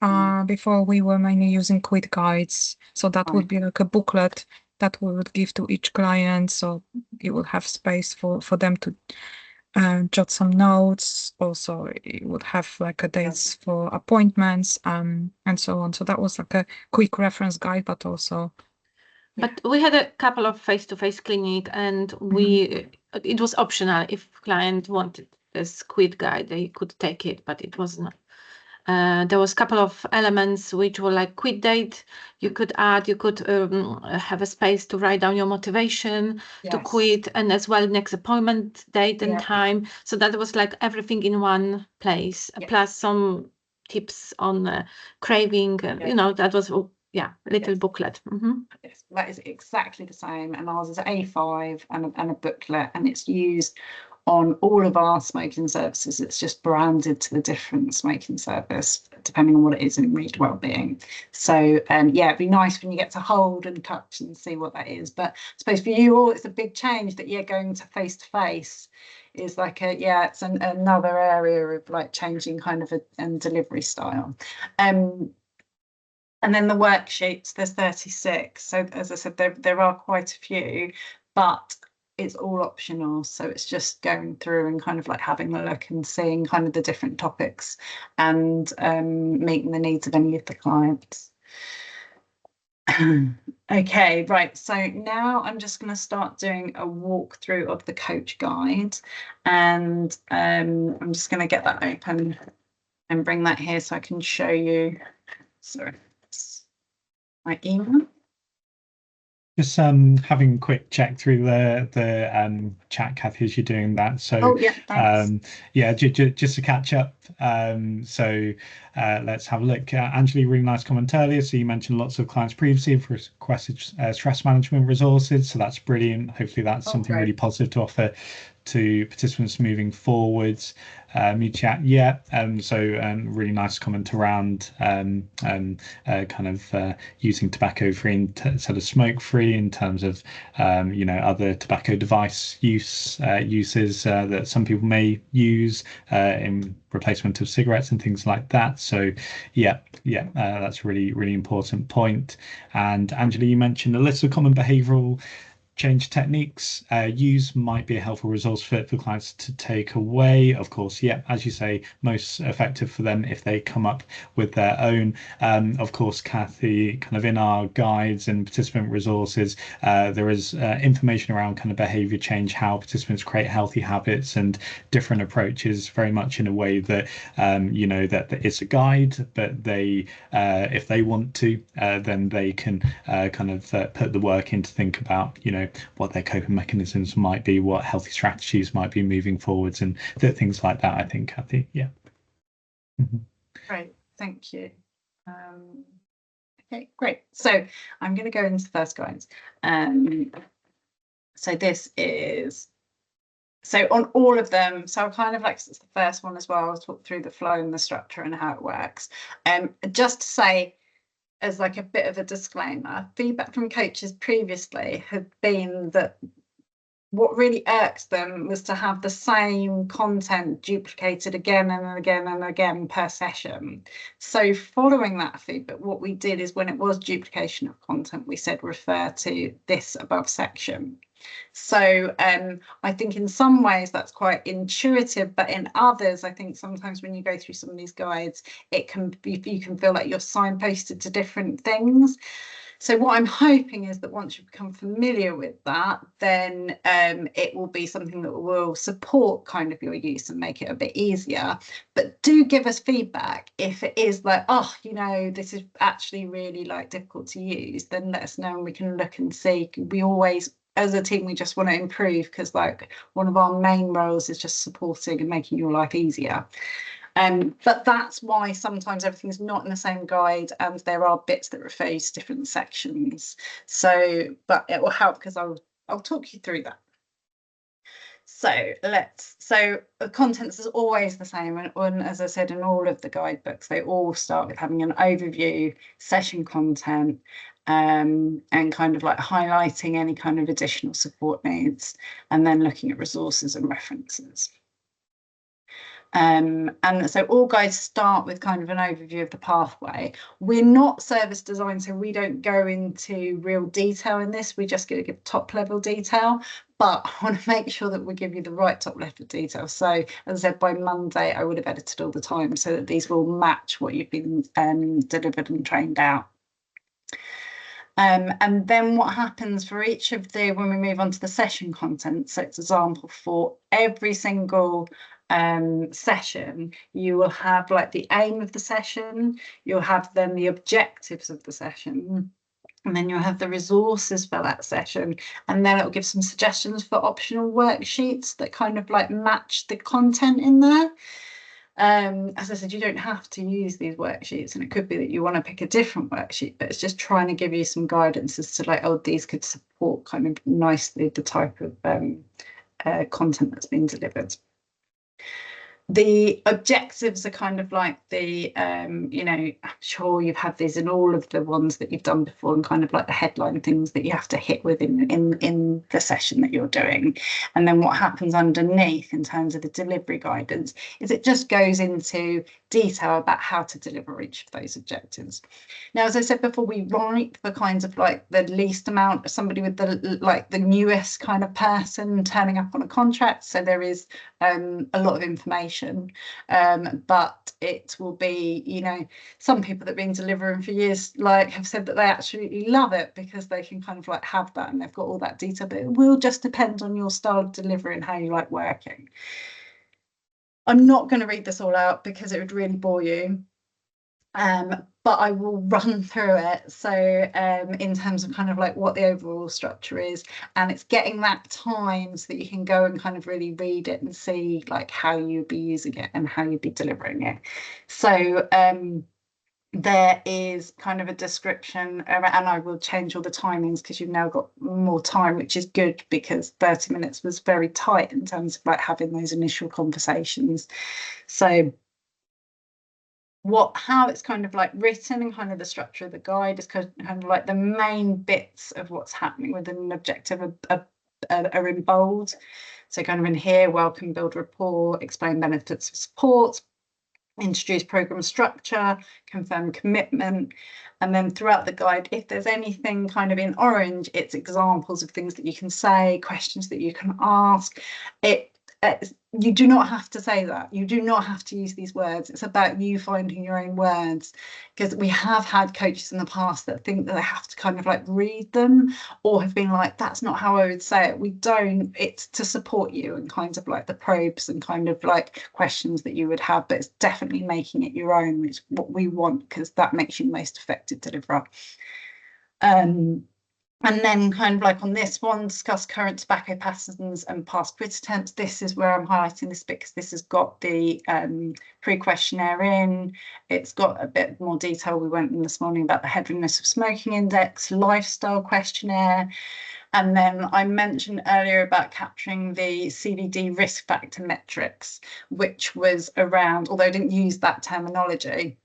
we were mainly using quick guides, so that would be like a booklet that we would give to each client, so it would have space for them to jot some notes. Also, it would have like a dates for appointments and so on. So that was like a quick reference guide, but also. But we had a couple of face-to-face clinic, and it was optional. If client wanted this quick guide, they could take it, but it was not. There was a couple of elements which were like quit date. You could add, you could have a space to write down your motivation to quit, and as well next appointment date and time. So that was like everything in one place, plus some tips on craving. You know, that was a little booklet. Yes, that is exactly the same, and ours is A5 and a booklet, and it's used on all of our smoking services. It's just branded to the different smoking service depending on what it is in Read Wellbeing. So yeah, it'd be nice when you get to hold and touch and see what that is. But I suppose for you all, it's a big change that you're going to face is like it's another area of like changing kind of a delivery style. And then the worksheets, there's 36. So as I said, there are quite a few, but it's all optional. So it's just going through and kind of like having a look and seeing kind of the different topics and meeting the needs of any of the clients. Okay, right. So now I'm just going to start doing a walkthrough of the coach guide, and I'm just going to get that open and bring that here so I can show you. Sorry. My email. Just having a quick check through the chat, Kathy, as you're doing that. So just to catch up. So let's have a look. Angela, really nice comment earlier. So you mentioned lots of clients previously have requested stress management resources. So that's brilliant. Hopefully that's something really positive to offer to participants moving forwards. So really nice comment around using tobacco free instead of smoke free in terms of other tobacco device uses that some people may use in replacement of cigarettes and things like that. So that's a really important point. And Angela, you mentioned a list of common behavioral change techniques used might be a helpful resource for clients to take away. Of course, as you say, most effective for them if they come up with their own. Of course, Kathy, kind of in our guides and participant resources, there is information around kind of behavior change, how participants create healthy habits and different approaches, very much in a way that that it's a guide, but they if they want to then they can put the work in to think about what their coping mechanisms might be, what healthy strategies might be moving forwards, and things like that, I think, Kathy. Great, thank you. Okay, great. So I'm going to go into first guides. So this is, so on all of them, so I kind of like, it's the first one as well, I'll talk through the flow and the structure and how it works. Just to say, as like a bit of a disclaimer, feedback from coaches previously had been that what really irked them was to have the same content duplicated again and again and again per session. So following that feedback, what we did is when it was duplication of content, we said refer to this above section. So I think in some ways that's quite intuitive, but in others, I think sometimes when you go through some of these guides, it can be, you can feel like you're signposted to different things. So what I'm hoping is that once you become familiar with that, then it will be something that will support kind of your use and make it a bit easier. But do give us feedback if it is like, oh, this is actually really like difficult to use, then let us know and we can look and see. We always, as a team, we just want to improve, because like one of our main roles is just supporting and making your life easier. But that's why sometimes everything's not in the same guide and there are bits that refer you to different sections. So, but it will help because I'll talk you through that. So the contents is always the same, and as I said, in all of the guidebooks, they all start with having an overview, session content, and kind of like highlighting any kind of additional support needs, and then looking at resources and references. And so all guides start with kind of an overview of the pathway. We're not service design, so we don't go into real detail in this. We just going to give top level detail, but I want to make sure that we give you the right top level detail. So as I said, by Monday, I would have edited all the time so that these will match what you've been delivered and trained out. And then what happens for each of the, when we move on to the session content, so it's example for every single session, you will have like the aim of the session, you'll have then the objectives of the session, and then you'll have the resources for that session, and then it'll give some suggestions for optional worksheets that kind of like match the content in there. As I said, you don't have to use these worksheets, and it could be that you want to pick a different worksheet, but it's just trying to give you some guidance as to like, oh, these could support kind of nicely the type of content that's been delivered. The objectives are kind of like the, you know, I'm sure you've had these in all of the ones that you've done before, and kind of like the headline things that you have to hit with in the session that you're doing. And then what happens underneath in terms of the delivery guidance is it just goes into detail about how to deliver each of those objectives. Now, as I said before, we write the kinds of like the least amount of somebody with the like the newest kind of person turning up on a contract. So there is a lot of information, but it will be, you know, some people that have been delivering for years like have said that they absolutely love it because they can kind of like have that and they've got all that detail, but it will just depend on your style of delivery and how you like working. I'm not going to read this all out because it would really bore you, but I will run through it. So in terms of kind of like what the overall structure is, and it's getting that time so that you can go and kind of really read it and see like how you'd be using it and how you'd be delivering it. So there is kind of a description, and I will change all the timings because you've now got more time, which is good because 30 minutes was very tight in terms of like having those initial conversations. So how it's kind of like written and kind of the structure of the guide is kind of like the main bits of what's happening within an objective are in bold. So kind of in here, welcome, build rapport, explain benefits of support, introduce program structure, confirm commitment, and then throughout the guide, if there's anything kind of in orange, it's examples of things that you can say, questions that you can ask. You do not have to say that. You do not have to use these words. It's about you finding your own words, because we have had coaches in the past that think that they have to kind of like read them or have been like, that's not how I would say it. We don't. It's to support you and kind of like the probes and kind of like questions that you would have, but it's definitely making it your own, which is what we want, because that makes you the most effective deliverer. And then kind of like on this one, discuss current tobacco patterns and past quit attempts. This is where I'm highlighting this bit because this has got the pre-questionnaire in. It's got a bit more detail. We went in this morning about the headiness of smoking index, lifestyle questionnaire. And then I mentioned earlier about capturing the CVD risk factor metrics, which was around, although I didn't use that terminology,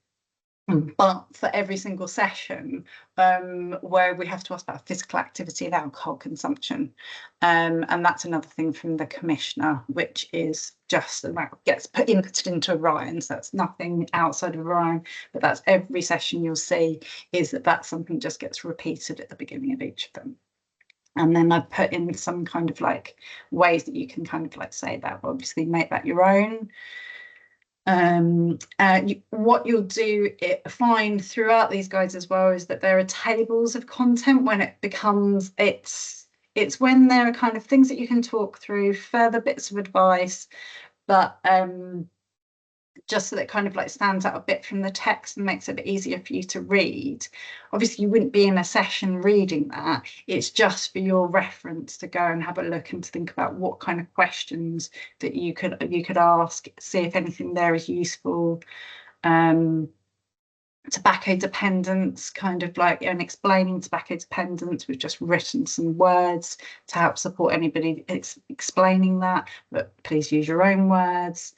but for every single session where we have to ask about physical activity and alcohol consumption, and that's another thing from the commissioner, which is just gets inputted into Orion, so that's nothing outside of Orion, but that's every session you'll see is that something just gets repeated at the beginning of each of them. And then I've put in some kind of like ways that you can kind of like say that, obviously make that your own. What you'll find throughout these guides as well is that there are tables of content when it becomes it's when there are kind of things that you can talk through, further bits of advice, but just so that it kind of like stands out a bit from the text and makes it a bit easier for you to read. Obviously you wouldn't be in a session reading that, it's just for your reference to go and have a look and to think about what kind of questions that you could ask, see if anything there is useful. Tobacco dependence, kind of like, and explaining tobacco dependence, we've just written some words to help support anybody explaining that, but please use your own words.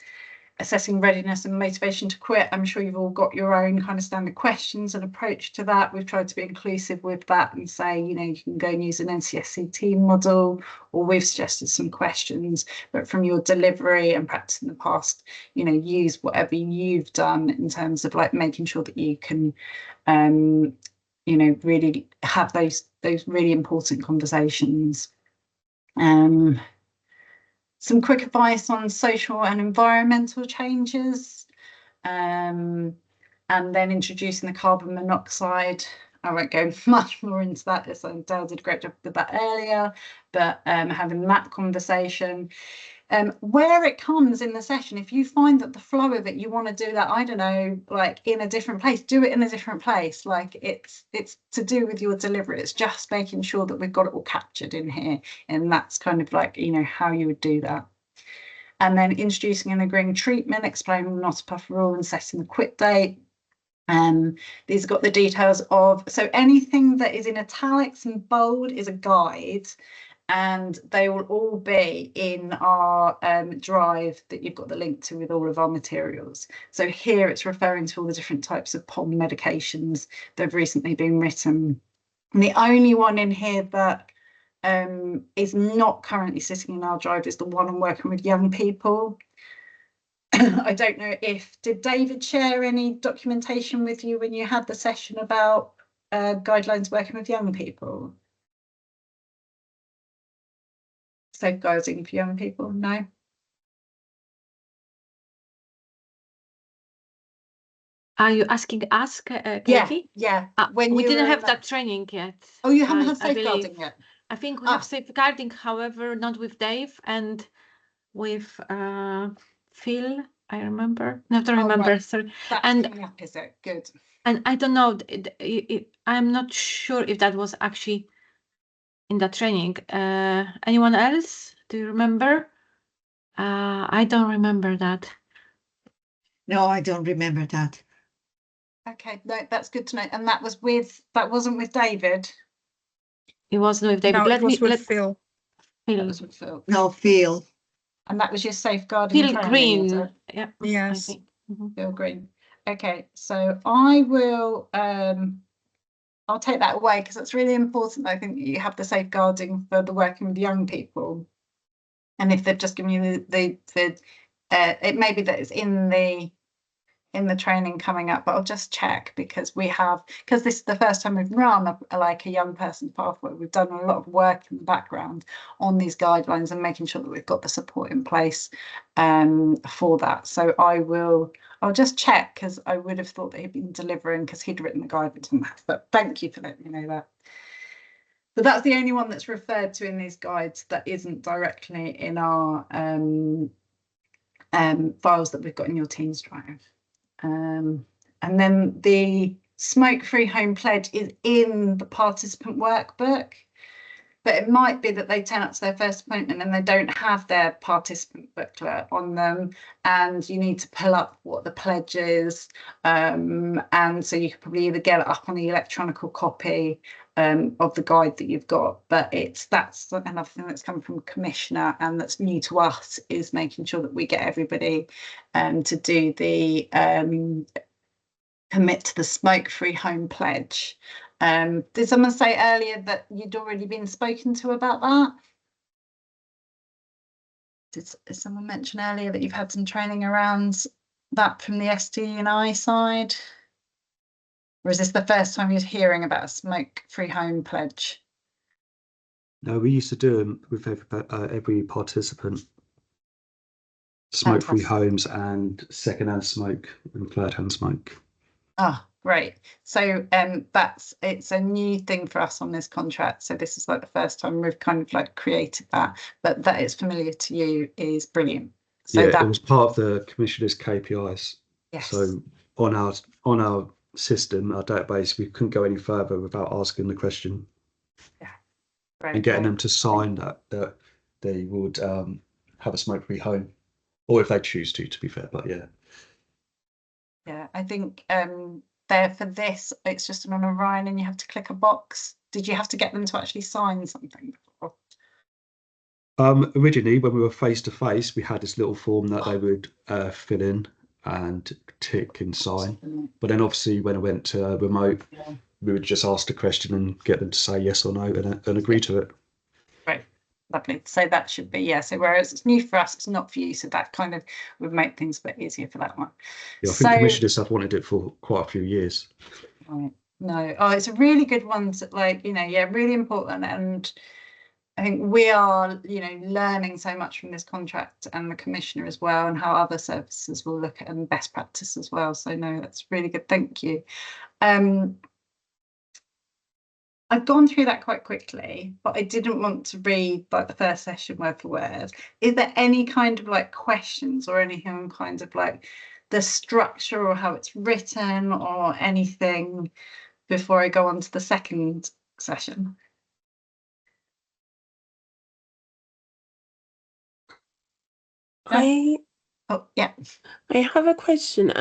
Assessing readiness and motivation to quit. I'm sure you've all got your own kind of standard questions and approach to that. We've tried to be inclusive with that and say, you know, you can go and use an NCSCT model, or we've suggested some questions, but from your delivery and practice in the past, you know, use whatever you've done in terms of like making sure that you can, you know, really have those really important conversations. Some quick advice on social and environmental changes, and then introducing the carbon monoxide. I won't go much more into that, as Dale did a great job with that earlier, but having that conversation. Where it comes in the session, if you find that the flow of it, you want to do that, I don't know, like in a different place, do it in a different place. Like it's to do with your delivery. It's just making sure that we've got it all captured in here, and that's kind of like, you know, how you would do that. And then introducing and agreeing treatment, explaining the not a puff rule and setting the quit date. These have got the details of, so anything that is in italics and bold is a guide, and they will all be in our drive that you've got the link to with all of our materials. So here it's referring to all the different types of POM medications that have recently been written. And the only one in here that is not currently sitting in our drive is the one on working with young people. I don't know did David share any documentation with you when you had the session about guidelines working with young people? Safeguarding for young people? No? Are you asking us, Katie? Yeah. We didn't have that training yet. Oh, you haven't had safeguarding yet? I think we have safeguarding, however, not with Dave and with Phil. I remember. No, I don't remember. Right. Sorry. That's coming up, is it? Good. And I don't know. I'm not sure if that was actually in that training. Anyone else? Do you remember? I don't remember that. No, I don't remember that. Okay, no, that's good to know. And that wasn't with David. It wasn't with David. No, it was with Phil. That was with Phil. No, Phil. And that was your safeguarding Phil training, was Green. it? Yeah. Yes. Phil Green. Okay, so I will I'll take that away because it's really important. I think that you have the safeguarding for the working with young people. And if they've just given you it may be that it's in the training coming up, but I'll just check because this is the first time we've run a young person pathway. We've done a lot of work in the background on these guidelines and making sure that we've got the support in place for that. So I'll just check because I would have thought that he'd been delivering because he'd written the guidance on that. But thank you for letting me know that. But that's the only one that's referred to in these guides that isn't directly in our files that we've got in your Teams drive. And then the smoke-free home pledge is in the participant workbook, but it might be that they turn up to their first appointment and they don't have their participant booklet on them, and you need to pull up what the pledge is, and so you could probably either get it up on the electronic copy of the guide that you've got. But that's another thing that's come from Commissioner and that's new to us, is making sure that we get everybody to do the commit to the smoke-free home pledge. Did someone say earlier that you'd already been spoken to about that? Did someone mention earlier that you've had some training around that from the SDI side? Or is this the first time you're hearing about a smoke-free home pledge? No, we used to do them with every participant. Smoke-free homes and second-hand smoke and third-hand smoke. Ah, great. So it's a new thing for us on this contract. So this is like the first time we've kind of like created that, but that it's familiar to you is brilliant. So yeah, it was part of the Commissioner's KPIs. Yes. So on our system, our database, we couldn't go any further without asking the question. Yeah. Great, and getting them to sign that they would have a smoke-free home, or if they choose to be fair, but yeah. Yeah, I think there for this, it's just an Orion and you have to click a box. Did you have to get them to actually sign something before? Originally, when we were face to face, we had this little form that they would fill in and tick and sign. But then obviously when I went to remote, we would just ask the question and get them to say yes or no and agree to it. Right, lovely. So that should be, yeah. So whereas it's new for us, it's not for you. So that kind of would make things a bit easier for that one. Yeah, I think commissioners have wanted it for quite a few years. Right. No, it's a really good one. Like, yeah, really important. And I think we are, learning so much from this contract and the Commissioner as well, and how other services will look at and best practice as well. So no, that's really good. Thank you. I've gone through that quite quickly, but I didn't want to read like the first session word for word. Is there any kind of like questions or anything kind of like the structure or how it's written or anything before I go on to the second session? Oh, yeah. I have a question.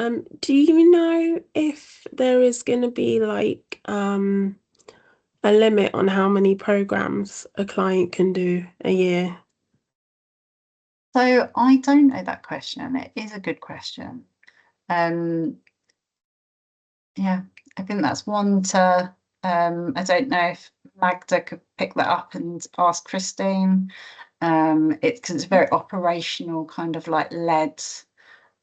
Do you know if there is going to be like a limit on how many programs a client can do a year? So I don't know that question. It is a good question. Yeah, I think that's one to, I don't know if Magda could pick that up and ask Christine. It's because it's very operational, kind of like led.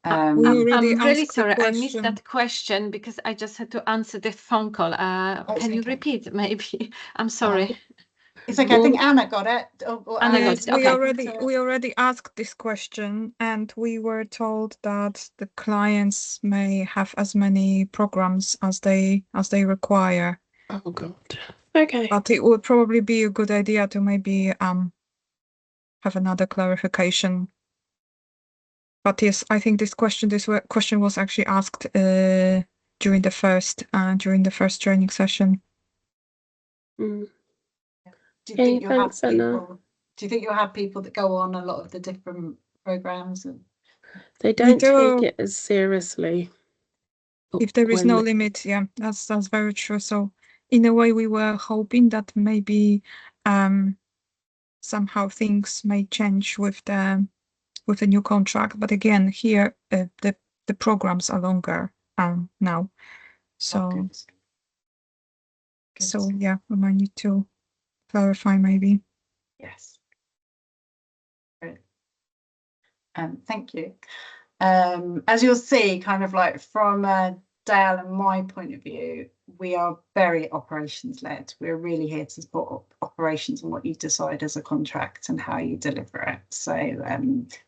We already I'm really asked the sorry, I missed question. that question because I just had to answer the phone call. Can you okay. repeat, maybe? I'm sorry. It's okay. I think Anna got it. Anna got Yes, it, okay. we already asked this question, and we were told that the clients may have as many programs as they require. Oh God. Okay. But it would probably be a good idea to maybe have another clarification. But yes, I think this question was actually asked during the first training session. Mm. Do you think you'll have thanks, Anna. people? Do you think you'll have people that go on a lot of the different programs? They don't take it as seriously. If there is no limit, yeah, that's very true. So in a way, we were hoping that maybe somehow things may change with the new contract. But again, here the programs are longer now. So so yeah, we might need to clarify maybe. Yes. Great. Thank you. As you'll see, kind of like from Dale and my point of view, we are very operations led. We're really here to support operations and what you decide as a contract and how you deliver it. So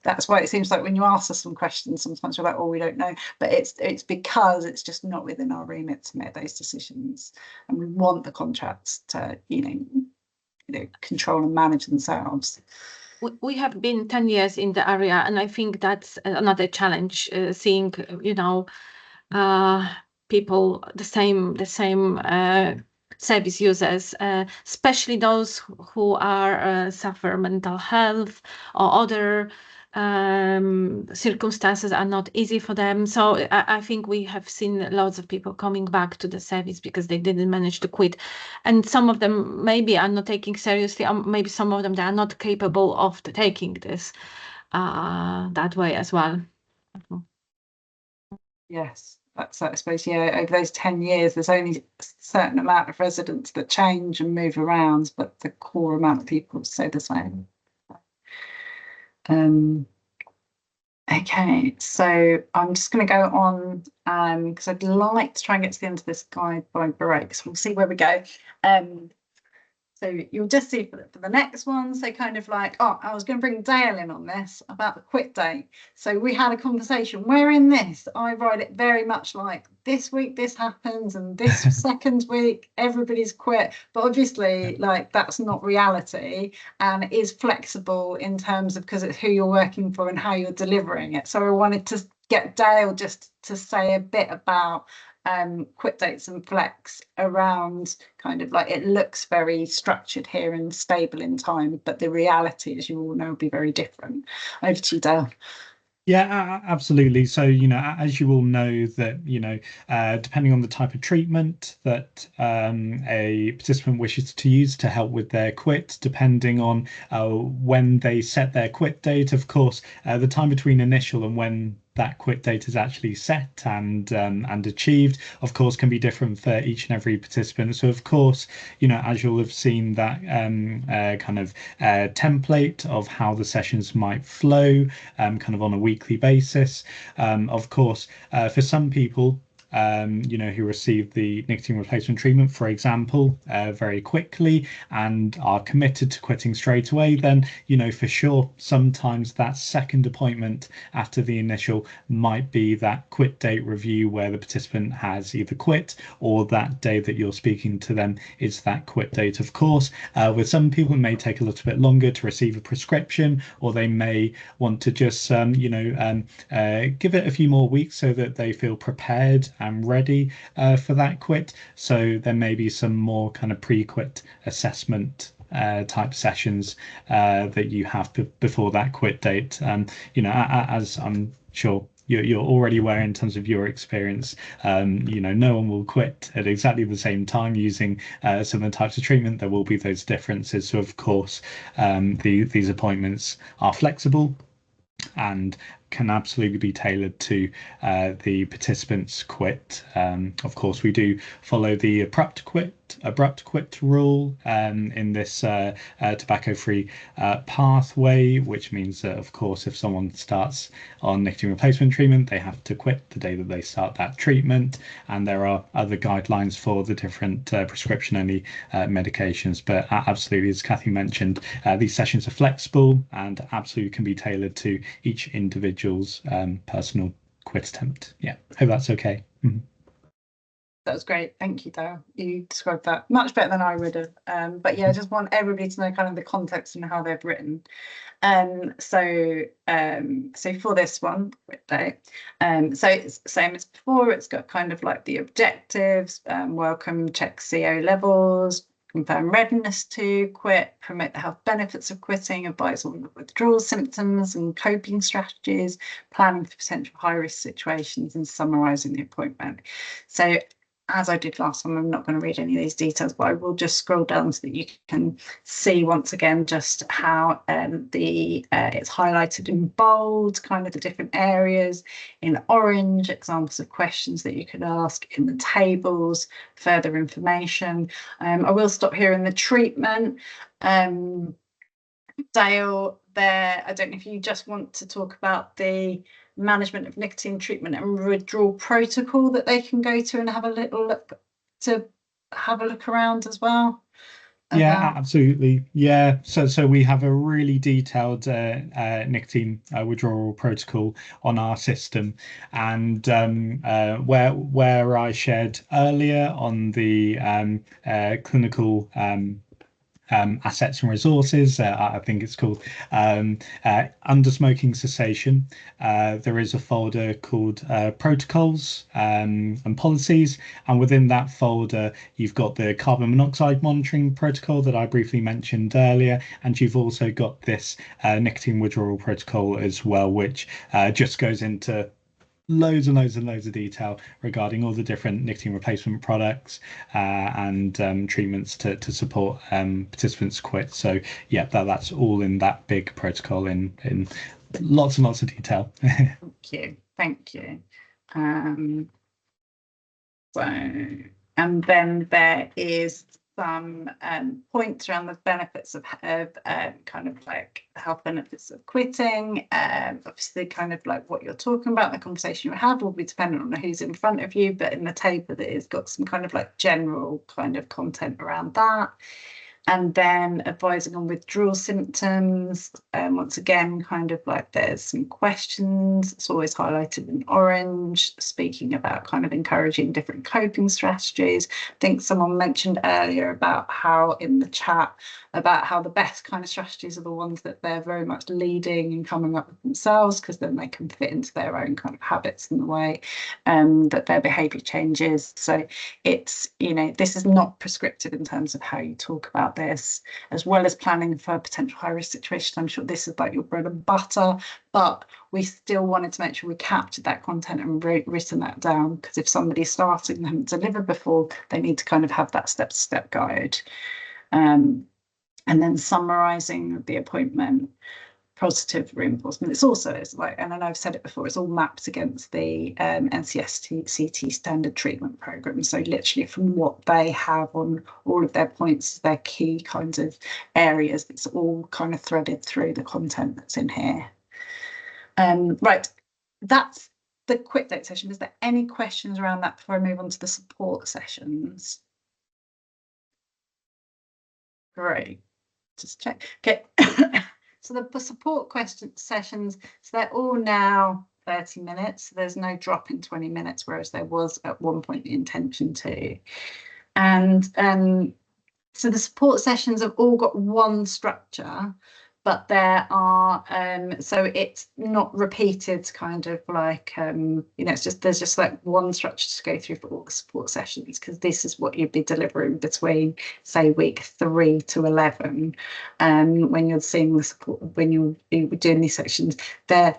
that's why it seems like when you ask us some questions, sometimes we're like, oh, we don't know. But it's because it's just not within our remit to make those decisions, and we want the contracts to, you know, control and manage themselves. We have been 10 years in the area, and I think that's another challenge, seeing, you know, people, the same service users, especially those who are suffer mental health or other circumstances are not easy for them. So I think we have seen lots of people coming back to the service because they didn't manage to quit, and some of them maybe are not taking seriously, or maybe some of them they are not capable of taking this that way as well. Yes, that's, I suppose, yeah, over those 10 years, there's only a certain amount of residents that change and move around, but the core amount of people stay the same. Okay, so I'm just going to go on because I'd like to try and get to the end of this guide by break, so we'll see where we go. So you'll just see for the next one, so kind of like, oh, I was going to bring Dale in on this about the quit date. So we had a conversation where in this, I write it very much like this week this happens and this second week everybody's quit. But obviously, like, that's not reality, and it is flexible in terms of, because it's who you're working for and how you're delivering it. So I wanted to get Dale just to say a bit about quit dates and flex around, kind of like, it looks very structured here and stable in time, but the reality, as you all know, will be very different. Over to you, Dale. Yeah, absolutely. So, you know, as you all know, that, you know, depending on the type of treatment that a participant wishes to use to help with their quit, depending on when they set their quit date, of course, the time between initial and when that quit date is actually set and achieved, of course, can be different for each and every participant. So, of course, you know, as you'll have seen that kind of template of how the sessions might flow, kind of on a weekly basis. Of course, for some people, you know, who receive the nicotine replacement treatment, for example, very quickly and are committed to quitting straight away, then, you know, for sure, sometimes that second appointment after the initial might be that quit date review where the participant has either quit, or that day that you're speaking to them is that quit date. Of course, with some people, it may take a little bit longer to receive a prescription, or they may want to just, you know, give it a few more weeks so that they feel prepared and ready for that quit. So there may be some more kind of pre-quit assessment type sessions that you have before that quit date. You know, as I'm sure you're already aware in terms of your experience, you know, no one will quit at exactly the same time using similar types of treatment. There will be those differences. So of course, these appointments are flexible and can absolutely be tailored to the participants' quit. Of course, we do follow the abrupt quit rule in this tobacco-free pathway, which means that, of course, if someone starts on nicotine replacement treatment, they have to quit the day that they start that treatment. And there are other guidelines for the different prescription-only medications. But absolutely, as Kathy mentioned, these sessions are flexible and absolutely can be tailored to each individual's personal quit attempt. Yeah, hope that's okay. Mm-hmm. That was great. Thank you, Dale. You described that much better than I would have. But yeah, I just want everybody to know kind of the context and how they've written. So for this one, quit date. So it's the same as before. It's got kind of like the objectives, welcome, check CO levels, confirm readiness to quit, promote the health benefits of quitting, advise on withdrawal symptoms and coping strategies, planning for potential high-risk situations, and summarising the appointment. So as I did last time, I'm not going to read any of these details, but I will just scroll down so that you can see once again just how it's highlighted in bold, kind of the different areas, in orange, examples of questions that you could ask, in the tables, further information. I will stop here in the treatment. Dale, there, I don't know if you just want to talk about the management of nicotine treatment and withdrawal protocol that they can go to and have a little look around as well. Yeah, absolutely. Yeah, so we have a really detailed nicotine withdrawal protocol on our system, and where I shared earlier on the clinical assets and resources, I think it's called, under smoking cessation, there is a folder called protocols and policies, and within that folder you've got the carbon monoxide monitoring protocol that I briefly mentioned earlier, and you've also got this nicotine withdrawal protocol as well, which just goes into loads and loads and loads of detail regarding all the different nicotine replacement products and treatments to support participants quit. So yeah, that's all in that big protocol in lots and lots of detail. Thank you. So, and then there is some points around the benefits of kind of like health benefits of quitting. Obviously, kind of like what you're talking about, the conversation you have will be dependent on who's in front of you, but in the table that has got some kind of like general kind of content around that. And then advising on withdrawal symptoms. Once again, kind of like there's some questions. It's always highlighted in orange, speaking about kind of encouraging different coping strategies. I think someone mentioned earlier about how in the chat about how the best kind of strategies are the ones that they're very much leading and coming up with themselves, because then they can fit into their own kind of habits in the way that their behaviour changes. So it's, you know, this is not prescriptive in terms of how you talk about this, as well as planning for potential high risk situations. I'm sure this is like your bread and butter, but we still wanted to make sure we captured that content and written that down, because if somebody's starting and haven't delivered before, they need to kind of have that step-to-step guide. And then summarising the appointment, positive reinforcement. It's also, it's like, and I know I've said it before, it's all mapped against the NCSCT standard treatment programme. So literally from what they have on all of their points, their key kinds of areas, it's all kind of threaded through the content that's in here. Right, that's the quit date session. Is there any questions around that before I move on to the support sessions? Great. Just check. Okay. So the support sessions, so they're all now 30 minutes. So there's no drop in 20 minutes, whereas there was at one point the intention to. And so the support sessions have all got one structure, but there are so it's not repeated kind of like it's just there's just like one structure to go through for all the support sessions, because this is what you'd be delivering between say week 3 to 11 when you're seeing the support, when you'll be doing these sections. They're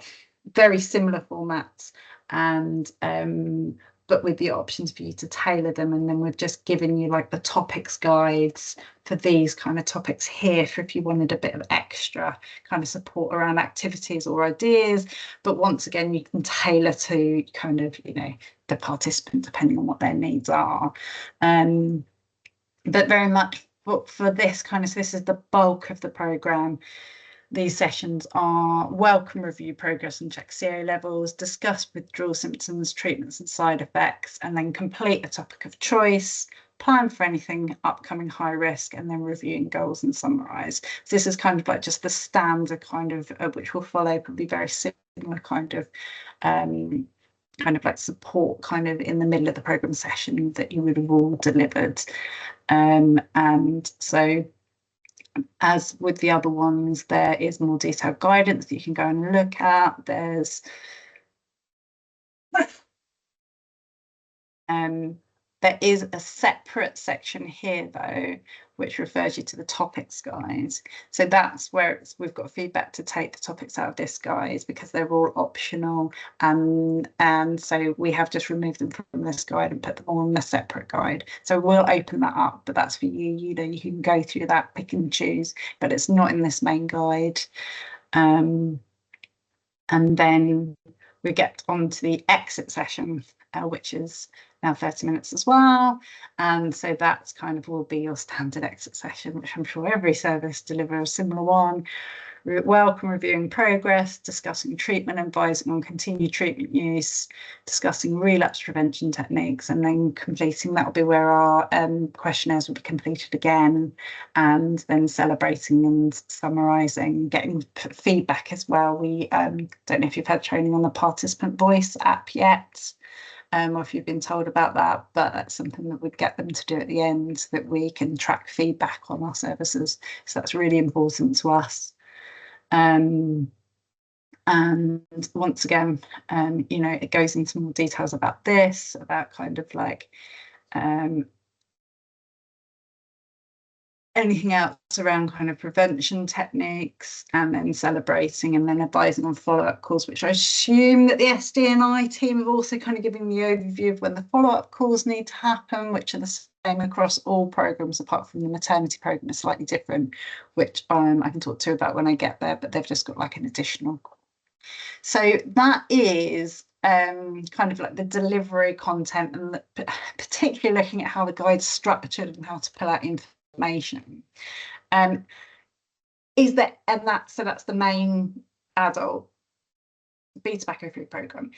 very similar formats, and but with the options for you to tailor them. And then we've just given you like the topics guides for these kind of topics here, for if you wanted a bit of extra kind of support around activities or ideas. But once again, you can tailor to kind of, the participant, depending on what their needs are. But very much for this kind of, so this is the bulk of the programme. These sessions are welcome, review progress and check CO levels, discuss withdrawal symptoms, treatments and side effects, and then complete a topic of choice, plan for anything upcoming high risk, and then reviewing goals and summarise. So this is kind of like just the standard kind of, which will follow probably very similar kind of like support kind of in the middle of the programme session that you would have all delivered. And so, as with the other ones, there is more detailed guidance that you can go and look at. There's there is a separate section here though, which refers you to the topics guide. So that's where we've got feedback to take the topics out of this guide, because they're all optional, and so we have just removed them from this guide and put them all in a separate guide. So we'll open that up, but that's for you. You can go through that, pick and choose, but it's not in this main guide. And then we get on to the exit session, which is now 30 minutes as well. And so that's kind of will be your standard exit session, which I'm sure every service delivers a similar one. Welcome, reviewing progress, discussing treatment, advising on continued treatment use, discussing relapse prevention techniques, and then completing. That will be where our questionnaires will be completed again, and then celebrating and summarising, getting feedback as well. We don't know if you've had training on the Participant Voice app yet, or if you've been told about that, but that's something that we'd get them to do at the end, that we can track feedback on our services. So that's really important to us. And once again, it goes into more details about this, about kind of like anything else around kind of prevention techniques, and then celebrating, and then advising on follow-up calls, which I assume that the SD&I team have also kind of given the overview of when the follow-up calls need to happen, which are the same across all programmes apart from the maternity programme is slightly different, which I can talk to about when I get there, but they've just got like an additional. So that is kind of like the delivery content, and particularly looking at how the guide's structured and how to pull out information. So that's the main adult beta tobacco free programme.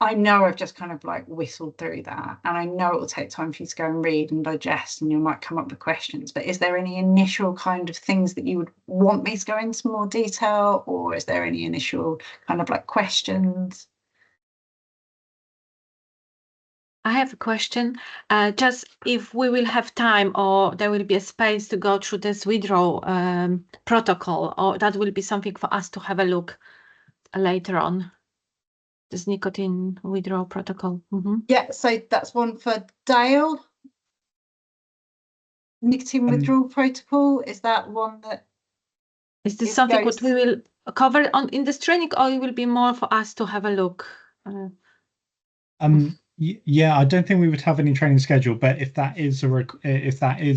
I know I've just kind of like whistled through that, and I know it will take time for you to go and read and digest, and you might come up with questions, but is there any initial kind of things that you would want me to go into more detail, or is there any initial kind of like questions? I have a question, just if we will have time, or there will be a space to go through this withdrawal protocol, or that will be something for us to have a look later on. This nicotine withdrawal protocol. Yeah, so that's one for Dale. Nicotine withdrawal protocol, is that one that is this something what we will cover in this training, or it will be more for us to have a look? Yeah, I don't think we would have any training schedule, but if that is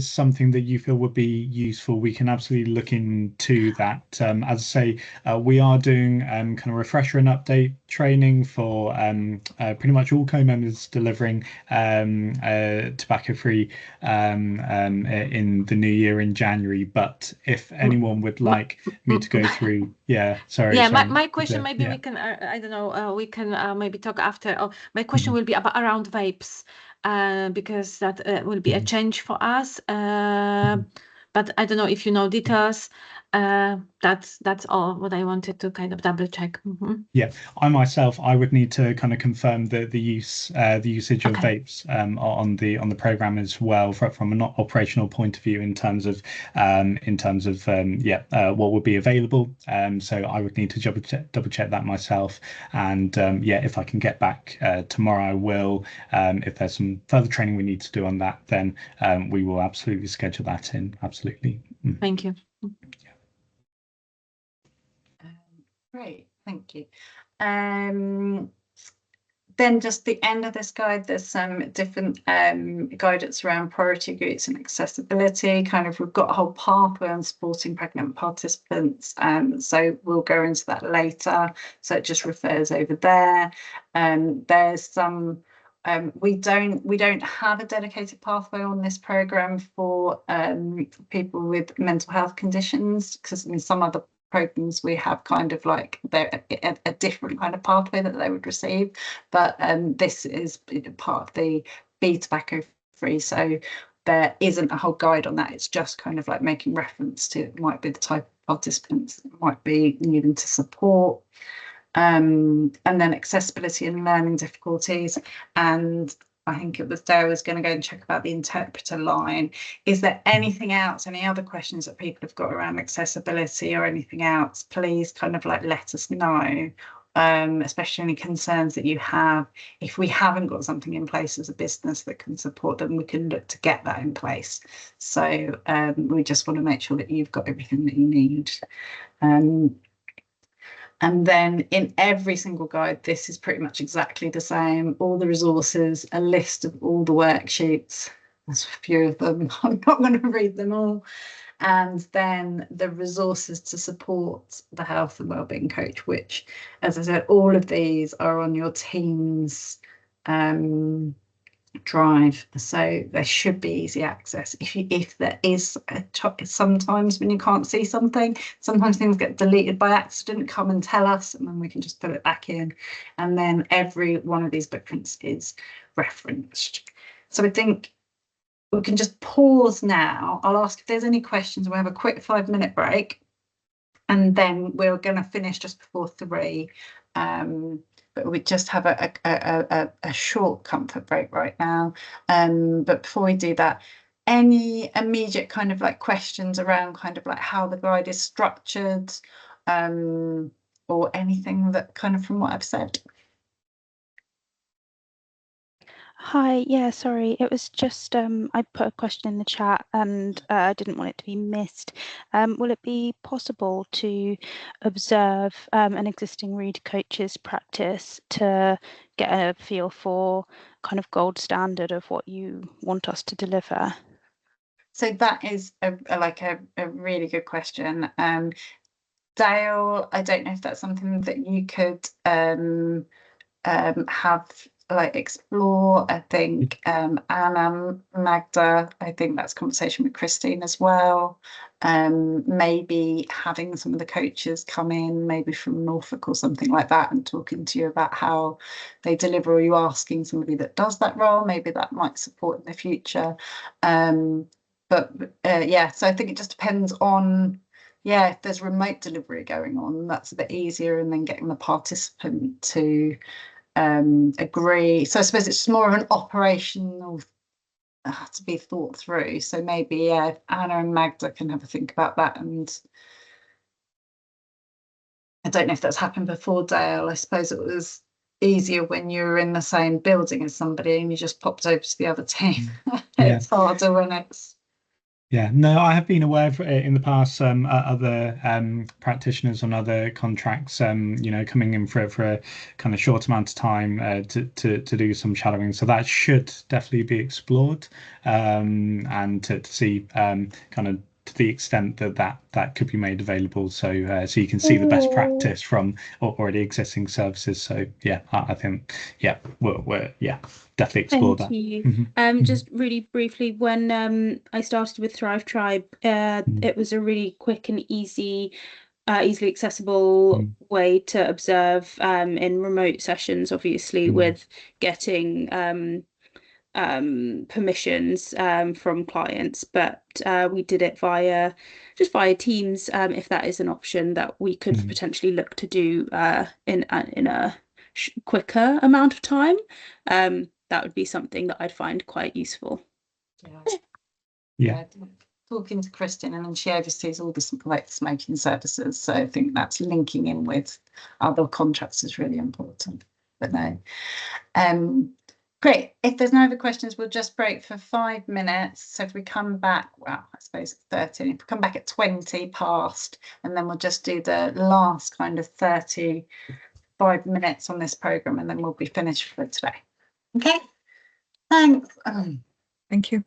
something that you feel would be useful, we can absolutely look into that. As I say, we are doing kind of refresher and update training for pretty much all co-members delivering tobacco-free in the new year in January. But if anyone would like me to go through, sorry. My question, maybe we can, I don't know, we can maybe talk after. Oh, my question will be about around vapes, because that will be a change for us. But I don't know if you know details. That's all what I wanted to kind of double check. Yeah, I myself, I would need to kind of confirm the usage of vapes on the program as well from an operational point of view in terms of what would be available. So I would need to double check that myself, and if I can get back tomorrow, I will. If there's some further training we need to do on that, then we will absolutely schedule that in. Absolutely. Thank you. Great, thank you. Then just the end of this guide, there's some different guidance around priority groups and accessibility. Kind of, we've got a whole pathway on supporting pregnant participants. So we'll go into that later. So it just refers over there. There's some. We don't have a dedicated pathway on this program for people with mental health conditions, because in some other programs we have kind of like a different kind of pathway that they would receive, but this is part of the Be Tobacco Free, so there isn't a whole guide on that. It's just kind of like making reference to, it might be the type of participants that might be needing to support, and then accessibility and learning difficulties. And I think it was Dale was going to go and check about the interpreter line. Is there anything else, any other questions that people have got around accessibility or anything else? Please kind of like let us know, especially any concerns that you have. If we haven't got something in place as a business that can support them, we can look to get that in place. So we just want to make sure that you've got everything that you need. And then in every single guide, this is pretty much exactly the same. All the resources, a list of all the worksheets. There's a few of them. I'm not going to read them all. And then the resources to support the health and wellbeing coach, which, as I said, all of these are on your team's drive, so there should be easy access. If there is sometimes when you can't see something, sometimes things get deleted by accident, come and tell us, and then we can just put it back in. And then every one of these blueprints is referenced. So I think we can just pause now. I'll ask if there's any questions. We'll have a quick 5-minute break, and then we're going to finish just before 3. But we just have a short comfort break right now. But before we do that, any immediate kind of like questions around kind of like how the guide is structured, or anything that kind of from what I've said? Hi, yeah, sorry, it was just I put a question in the chat and I didn't want it to be missed. Will it be possible to observe an existing reader coach's practice to get a feel for kind of gold standard of what you want us to deliver? So that is a really good question. Dale, I don't know if that's something that you could have like explore. I think Anna, Magda, I think that's a conversation with Christine as well. Maybe having some of the coaches come in, maybe from Norfolk or something like that, and talking to you about how they deliver, or you asking somebody that does that role, maybe that might support in the future. But so I think it just depends on, if there's remote delivery going on, that's a bit easier, and then getting the participant to agree. So I suppose it's more of an operational to be thought through. So maybe if Anna and Magda can have a think about that. And I don't know if that's happened before, Dale. I suppose it was easier when you were in the same building as somebody and you just popped over to the other team. It's harder when it's... Yeah, no, I have been aware of in the past other practitioners on other contracts, coming in for a kind of short amount of time to do some shadowing. So that should definitely be explored, and to see kind of to the extent that could be made available. So you can see the best practice from already existing services. So I think we're definitely explore that. Thank you. Just really briefly, when I started with Thrive Tribe, it was a really quick and easily accessible way to observe in remote sessions, obviously, with getting permissions from clients, but we did it via Teams, if that is an option that we could potentially look to do in a quicker amount of time. That would be something that I'd find quite useful. Yeah. Talking to Christian, and then she oversees all the smoking services, so I think that's linking in with other contracts is really important. But no, great. If there's no other questions, we'll just break for 5 minutes. So if we come back, well, I suppose it's 13. If we come back at 20 past, and then we'll just do the last kind of 35 minutes on this program, and then we'll be finished for today. Okay. Thanks. Thank you.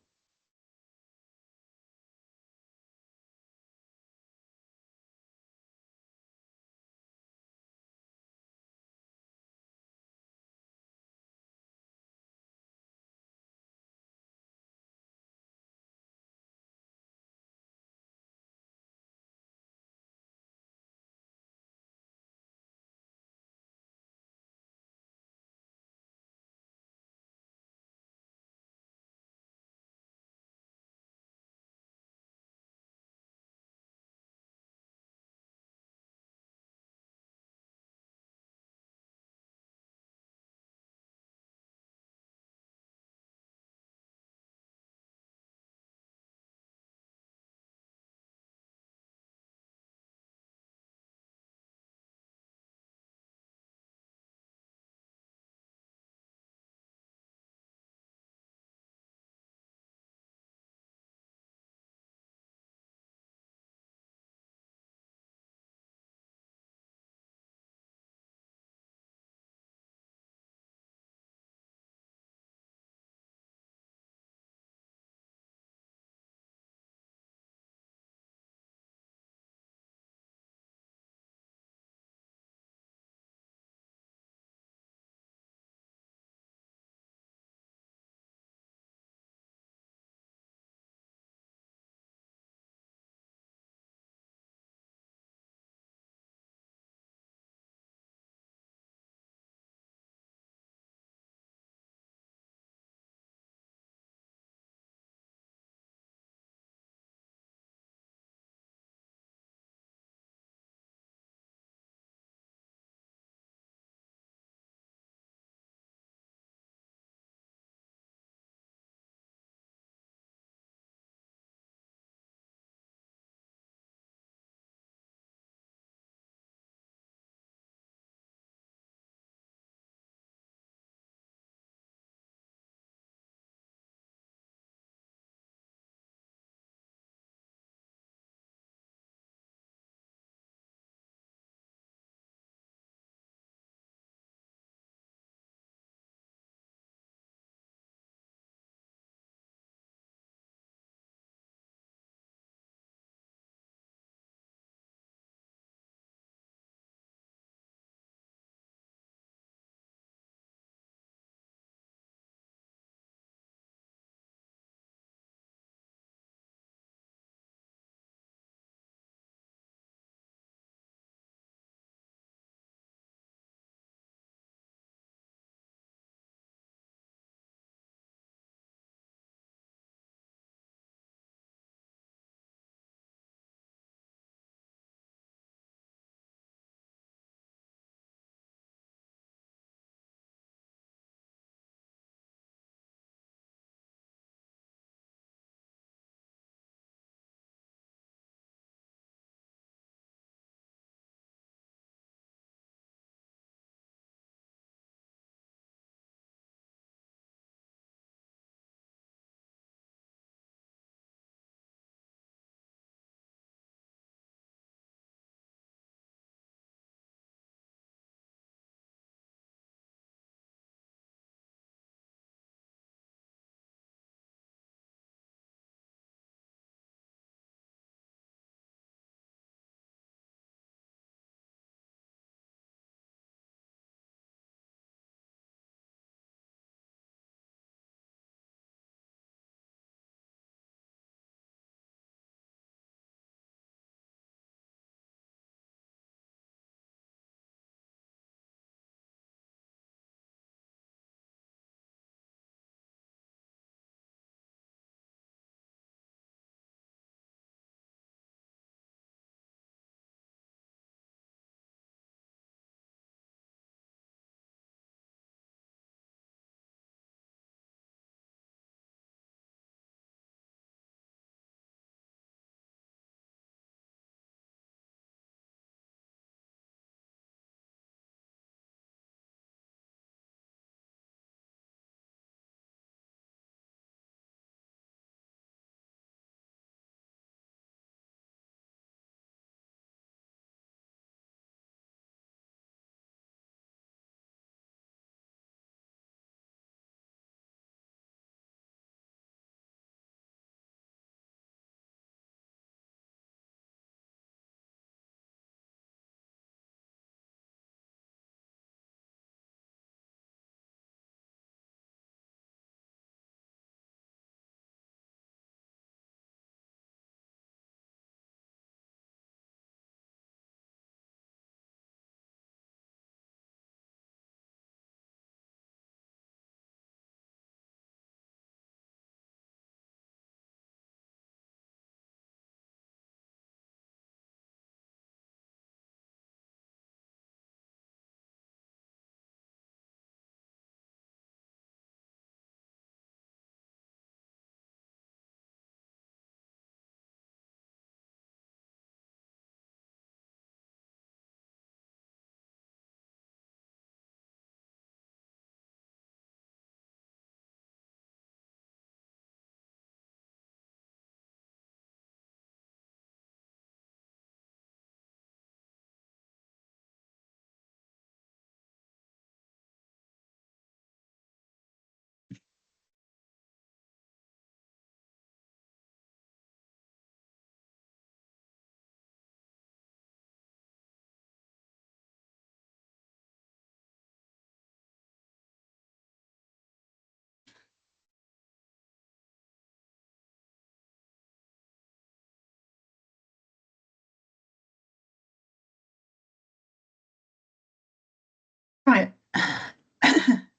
Right.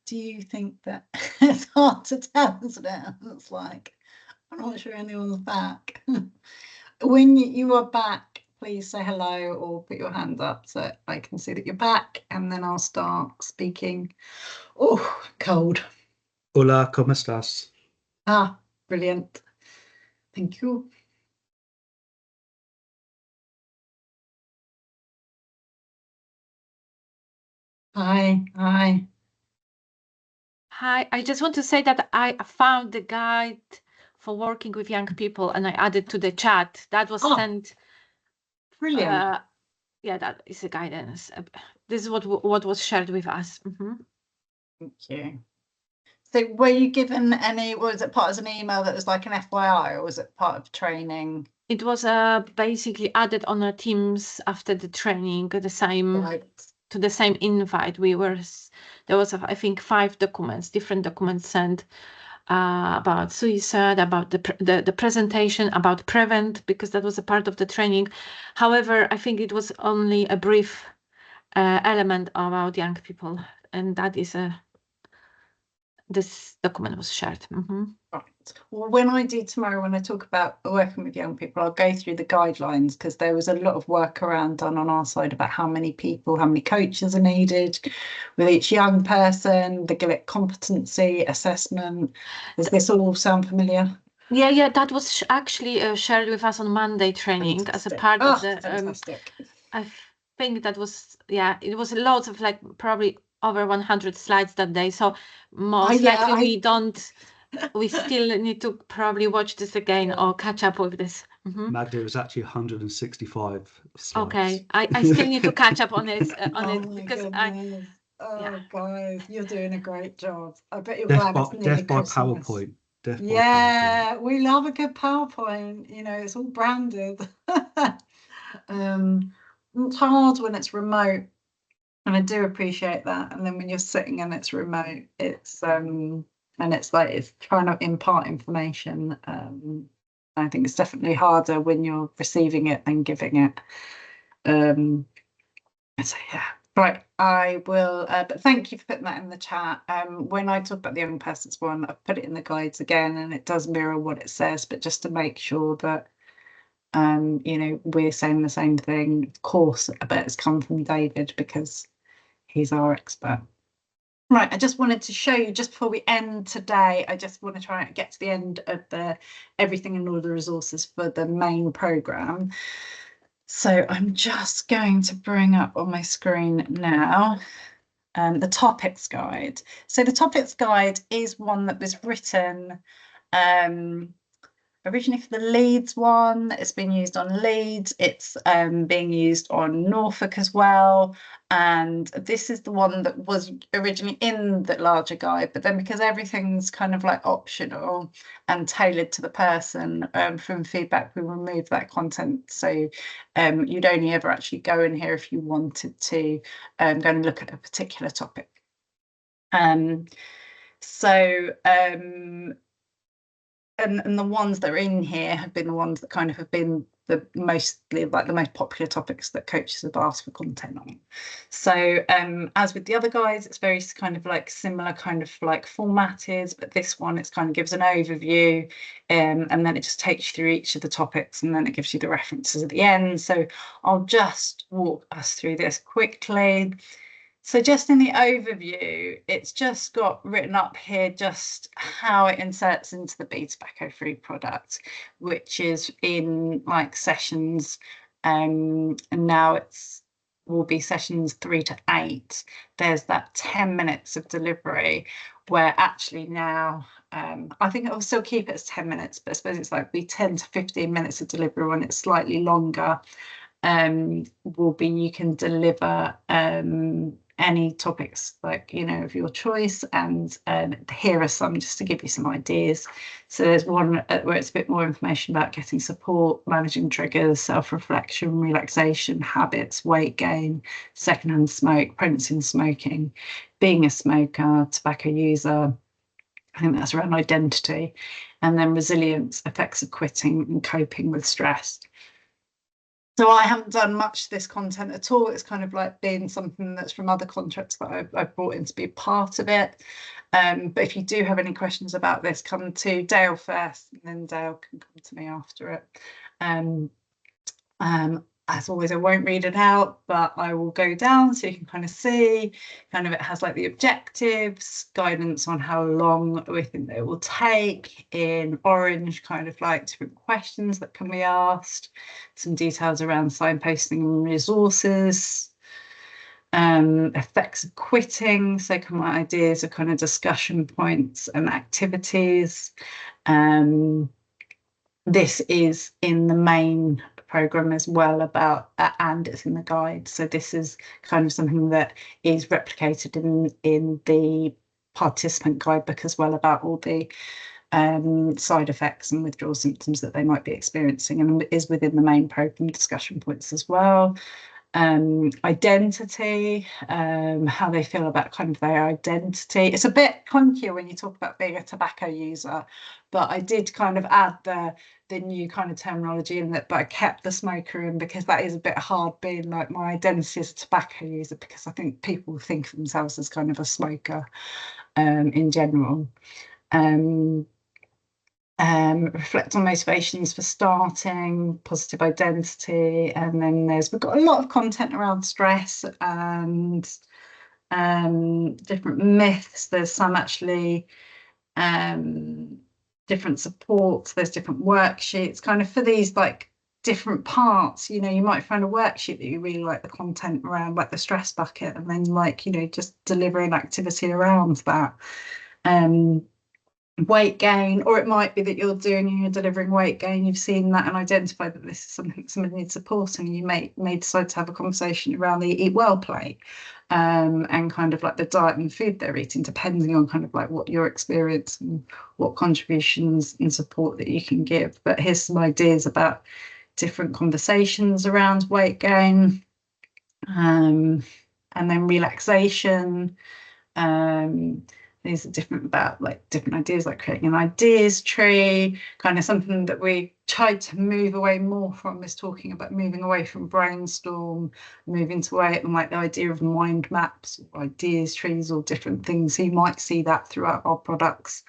Do you think that it's hard to tell, isn't it? It's like, I'm not sure anyone's back. When you are back, please say hello or put your hand up so I can see that you're back, and then I'll start speaking. Oh, cold. Hola, ¿cómo estás? Ah, brilliant. Thank you. Hi. Hi, I just want to say that I found the guide for working with young people and I added to the chat. That was sent. Brilliant. Yeah, that is a guidance. This is what was shared with us. Thank you. So were you given any, was it part as an email that was like an FYI, or was it part of training? It was basically added on our Teams after the training, the same to the same invite. There was I think 5 documents, different documents sent about suicide, about the presentation, about prevent, because that was a part of the training. However, I think it was only a brief element about young people, and that is this document was shared. Right. Well, when I do tomorrow, when I talk about working with young people, I'll go through the guidelines, because there was a lot of work around done on our side about how many people, how many coaches are needed with each young person, the GILIC competency assessment. Does this all sound familiar? Yeah, that was actually shared with us on Monday training as a part of the. Fantastic. I think that was, it was loads of probably over 100 slides that day. So most likely we still need to probably watch this again or catch up with this. Magda, it was actually 165 slides. Okay, I still need to catch up on it because guys, you're doing a great job. I bet you're glad it's nearly Death by Christmas. PowerPoint. Yeah, we love a good PowerPoint. You know, it's all branded. It's hard when it's remote, and I do appreciate that. And then when you're sitting and it's remote, it's and it's like it's trying to impart information. I think it's definitely harder when you're receiving it than giving it. So yeah, right. I will. But thank you for putting that in the chat. When I talk about the young persons one, I've put it in the guides again, and it does mirror what it says. But just to make sure that you know, we're saying the same thing. Of course, I bet it's come from David because he's our expert. Right, I just wanted to show you, just before we end today, I just want to try and get to the end of the everything and all the resources for the main programme. So I'm just going to bring up on my screen now the topics guide. So the topics guide is one that was written originally for the Leeds one. It's been used on Leeds. It's being used on Norfolk as well. And this is the one that was originally in the larger guide, but then because everything's kind of like optional and tailored to the person, from feedback, we removed that content. So you'd only ever actually go in here if you wanted to go and look at a particular topic. And the ones that are in here have been the ones that kind of have been the most popular topics that coaches have asked for content on. So as with the other guides, it's very kind of like similar kind of like formatted, but this one, it's kind of gives an overview and then it just takes you through each of the topics, and then it gives you the references at the end. So I'll just walk us through this quickly. So just in the overview, it's just got written up here just how it inserts into the Be Tobacco Free product, which is in like sessions, and now will be sessions 3 to 8. There's that 10 minutes of delivery where actually now, I think it'll still keep it as 10 minutes, but I suppose it's like be 10 to 15 minutes of delivery when it's slightly longer. Will be you can deliver any topics like, you know, of your choice, and here are some just to give you some ideas. So there's one where it's a bit more information about getting support, managing triggers, self-reflection, relaxation, habits, weight gain, secondhand smoke, pregnancy and smoking, being a smoker, tobacco user. I think that's around identity, and then resilience, effects of quitting and coping with stress. So I haven't done much of this content at all. It's kind of like been something that's from other contracts that I've brought in to be part of it. But if you do have any questions about this, come to Dale first, and then Dale can come to me after it. As always, I won't read it out, but I will go down so you can kind of see, kind of it has like the objectives, guidance on how long we think it will take, in orange, kind of like different questions that can be asked, some details around signposting and resources, effects of quitting, so kind of ideas of kind of discussion points and activities. This is in the main program as well about, and it's in the guide. So this is kind of something that is replicated in the participant guidebook as well, about all the side effects and withdrawal symptoms that they might be experiencing, and is within the main program discussion points as well. Identity, how they feel about kind of their identity. It's a bit clunkier when you talk about being a tobacco user, but I did kind of add the new kind of terminology in that, but I kept the smoker in because that is a bit hard, being like my identity as a tobacco user, because I think people think of themselves as kind of a smoker in general. Reflect on motivations for starting, positive identity, and then we've got a lot of content around stress and different myths. There's some actually different supports, there's different worksheets kind of for these like different parts. You know, you might find a worksheet that you really like the content around, like the stress bucket, and then like, you know, just deliver an activity around that. Weight gain, or it might be that you're delivering weight gain, you've seen that and identified that this is something somebody needs supporting, and you may decide to have a conversation around the eat well plate, and kind of like the diet and food they're eating, depending on kind of like what your experience and what contributions and support that you can give. But here's some ideas about different conversations around weight gain, and then relaxation. These are different ideas, like creating an ideas tree, kind of something that we tried to move away more from, is talking about moving away from brainstorm, moving to away and like the idea of mind maps, or ideas trees, or different things. So you might see that throughout our products.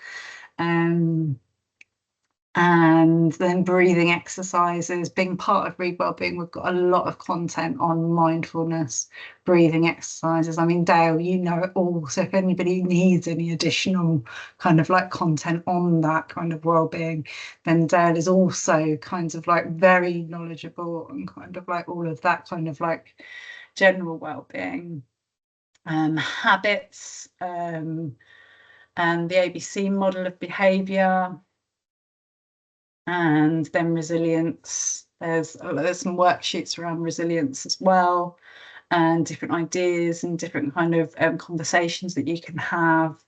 And then breathing exercises, being part of Read Wellbeing, we've got a lot of content on mindfulness, breathing exercises. I mean, Dale, you know it all. So if anybody needs any additional kind of like content on that kind of wellbeing, then Dale is also kind of like very knowledgeable and kind of like all of that kind of like general wellbeing. Habits, and the ABC model of behaviour. And then resilience, there's some worksheets around resilience as well, and different ideas and different kind of conversations that you can have.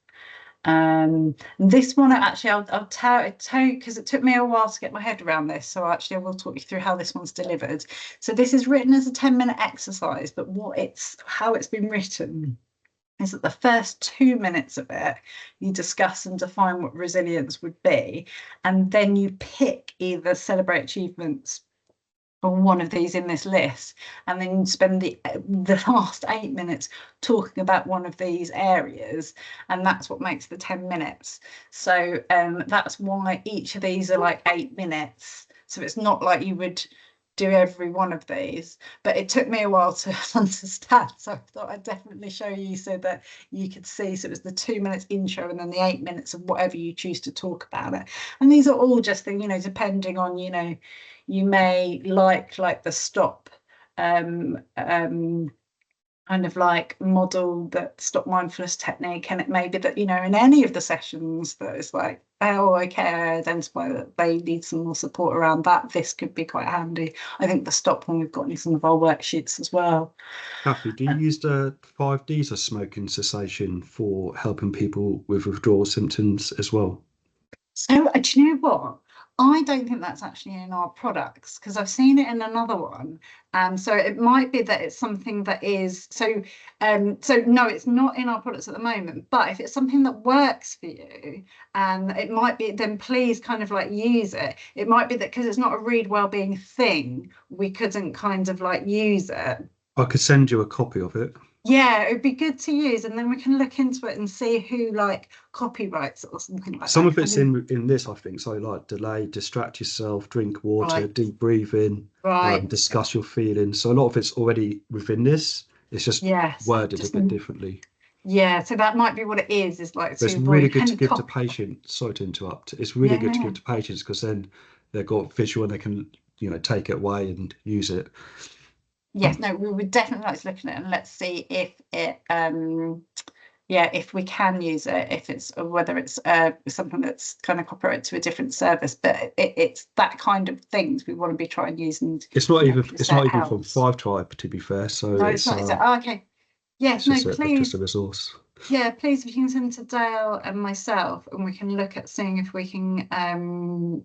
This one, actually, I'll tell you, because it took me a while to get my head around this, so actually I will talk you through how this one's delivered. So this is written as a 10-minute exercise, but how it's been written is that the first 2 minutes of it, you discuss and define what resilience would be, and then you pick either celebrate achievements on one of these in this list, and then you spend the last 8 minutes talking about one of these areas, and that's what makes the 10 minutes. So that's why each of these are like 8 minutes. So it's not like you would do every one of these, but it took me a while to understand, so I thought I'd definitely show you so that you could see. So it was the 2 minutes intro and then the 8 minutes of whatever you choose to talk about it. And these are all just things, you know, depending on, you know, you may like the stop kind of like model, that stop mindfulness technique, and it may be that, you know, in any of the sessions that it's like, oh, okay, I identify that they need some more support around that, this could be quite handy. I think the stop one we've got in some of our worksheets as well. Kathy, do you use the 5 Ds of smoking cessation for helping people with withdrawal symptoms as well? So do you know what? I don't think that's actually in our products, because I've seen it in another one, and so it might be that it's something that is so no, it's not in our products at the moment, but if it's something that works for you, and it might be, then please kind of like use it. It might be that because it's not a read wellbeing thing, we couldn't kind of like use it. I could send you a copy of it. Yeah, it'd be good to use, and then we can look into it and see who like copyrights it or something like that. Some of it's in this, I think. So like delay, distract yourself, drink water, Right. deep breathing, Right. discuss your feelings. So a lot of it's already within this. It's just worded a bit differently. Yeah, so that might be what it is like. But it's really good to give to patients. Sorry to interrupt. It's really good to give to patients, because then they've got visual and they can, you know, take it away and use it. Yes, no, we would definitely like to look at it, and let's see if it if we can use it, if it's, or whether it's something that's kind of copyrighted to a different service. But it's that kind of things we want to be trying using. It's not even from Thrive Tribe, to be fair. So no, it's not. Is it? Oh, okay. Yes, no, please. Just a resource. Yeah, please, if you can send to Dale and myself, and we can look at seeing if we can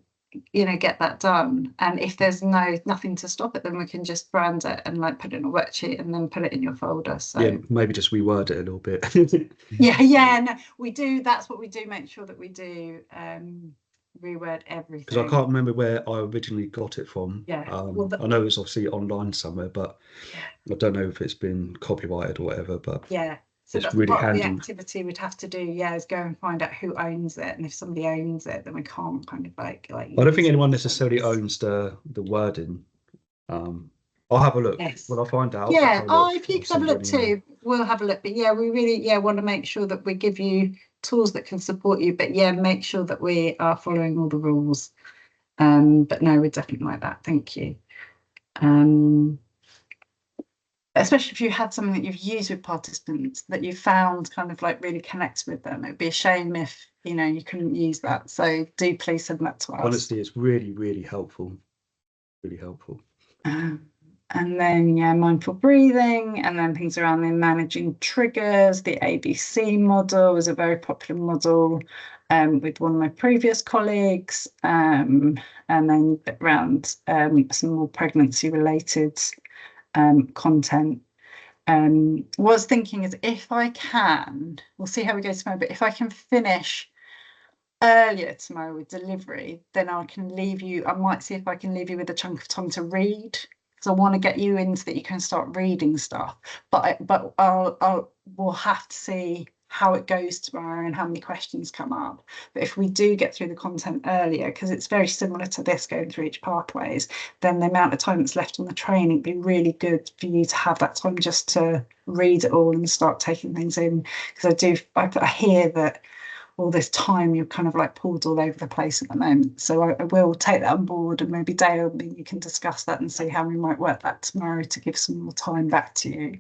you know, get that done. And if there's nothing to stop it, then we can just brand it and like put it in a worksheet and then put it in your folder. So yeah, maybe just reword it a little bit. no, we do, that's what we do, make sure that we do reword everything, because I can't remember where I originally got it from. Yeah, I know it's obviously online somewhere, but I don't know if it's been copyrighted or whatever. But yeah, so it's that's really part handy. of the activity we'd have to do, is go and find out who owns it, and if somebody owns it, then we can't kind of like I don't think anyone necessarily owns the wording. I'll have a look when I find out. If you could have a look too, we'll have a look. But we really want to make sure that we give you tools that can support you, but make sure that we are following all the rules. But no, we're definitely like that. Thank you. Especially if you had something that you've used with participants that you found kind of like really connects with them. It'd be a shame if, you know, you couldn't use that. So do please send that to us. Honestly, it's really helpful. Really helpful. And then, mindful breathing, and then things around the managing triggers. The ABC model was a very popular model with one of my previous colleagues, and then around some more pregnancy related content. Was thinking is if I can, we'll see how we go tomorrow, but if I can finish earlier tomorrow with delivery, then I can leave you, I might see if I can leave you with a chunk of time to read, because I want to get you into that you can start reading stuff, but we'll have to see how it goes tomorrow and how many questions come up. But if we do get through the content earlier, because it's very similar to this, going through each pathways, then the amount of time that's left on the training would be really good for you to have that time just to read it all and start taking things in, because I hear that all this time you're kind of like pulled all over the place at the moment. So I will take that on board, and maybe Dale, you can discuss that and see how we might work that tomorrow to give some more time back to you.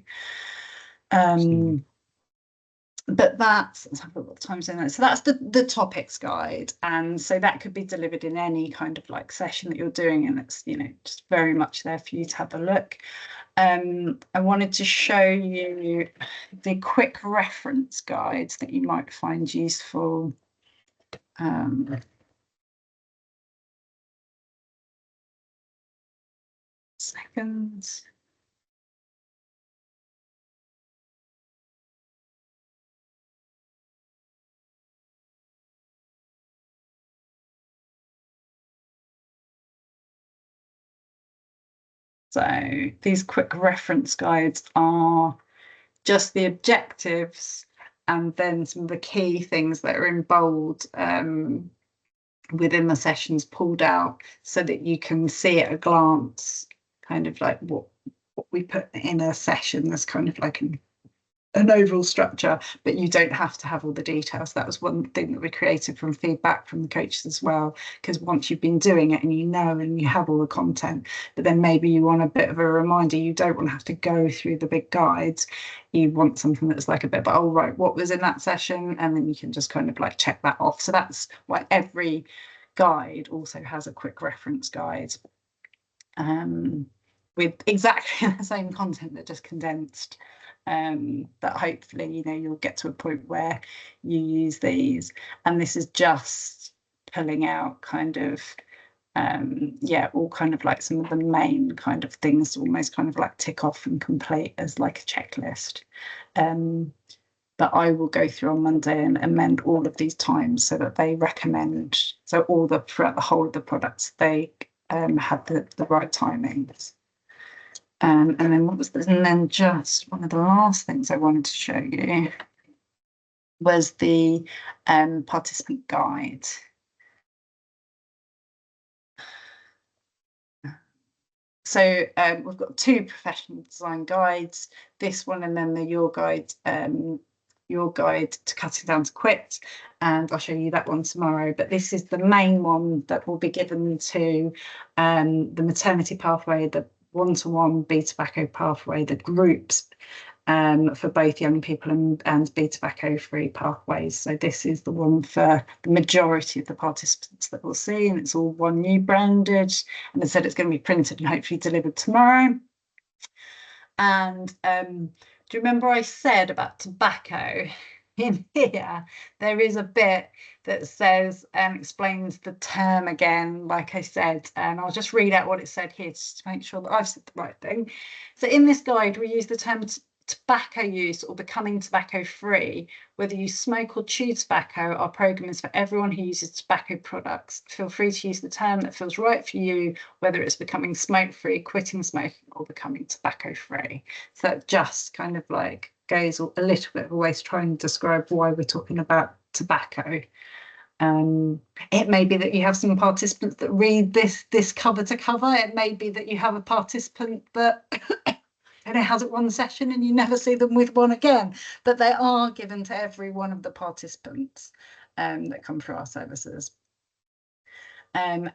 But that's, let's have a look what time's in there. So that's the topics guide, and so that could be delivered in any kind of like session that you're doing, and it's, you know, just very much there for you to have a look. I wanted to show you the quick reference guides that you might find useful. Seconds. So these quick reference guides are just the objectives, and then some of the key things that are in bold within the sessions pulled out, so that you can see at a glance kind of like what we put in a session. There's kind of like an overall structure, but you don't have to have all the details. That was one thing that we created from feedback from the coaches as well, because once you've been doing it and you know and you have all the content, but then maybe you want a bit of a reminder, you don't want to have to go through the big guides, you want something that's like a bit, but oh right, what was in that session, and then you can just kind of like check that off. So that's why every guide also has a quick reference guide with exactly the same content, but just condensed. That hopefully, you know, you'll get to a point where you use these, and this is just pulling out kind of yeah, all kind of like some of the main kind of things, almost kind of like tick off and complete as like a checklist. But I will go through on Monday and amend all of these times so that they recommend, so all the throughout the whole of the products, they have the right timings. And then what was this? And then just one of the last things I wanted to show you was the participant guide. So we've got 2 professional design guides, this one and then the your guide to cutting down to quit, and I'll show you that one tomorrow. But this is the main one that will be given to the maternity pathway, the one-to-one bee tobacco pathway, the groups for both young people and bee tobacco free pathways. So this is the one for the majority of the participants that we'll see, and it's all One New branded, and I said it's going to be printed and hopefully delivered tomorrow. And do you remember I said about tobacco? In here there is a bit that says explains the term again, like I said, and I'll just read out what it said here just to make sure that I've said the right thing. So in this guide we use the term tobacco use or becoming tobacco free. Whether you smoke or chew tobacco, our programme is for everyone who uses tobacco products. Feel free to use the term that feels right for you, whether it's becoming smoke free, quitting smoking, or becoming tobacco free. So that just kind of like goes a little bit of a way to try and describe why we're talking about tobacco. It may be that you have some participants that read this cover to cover. It may be that you have a participant that only has it one session and you never see them with one again, but they are given to every one of the participants that come through our services. And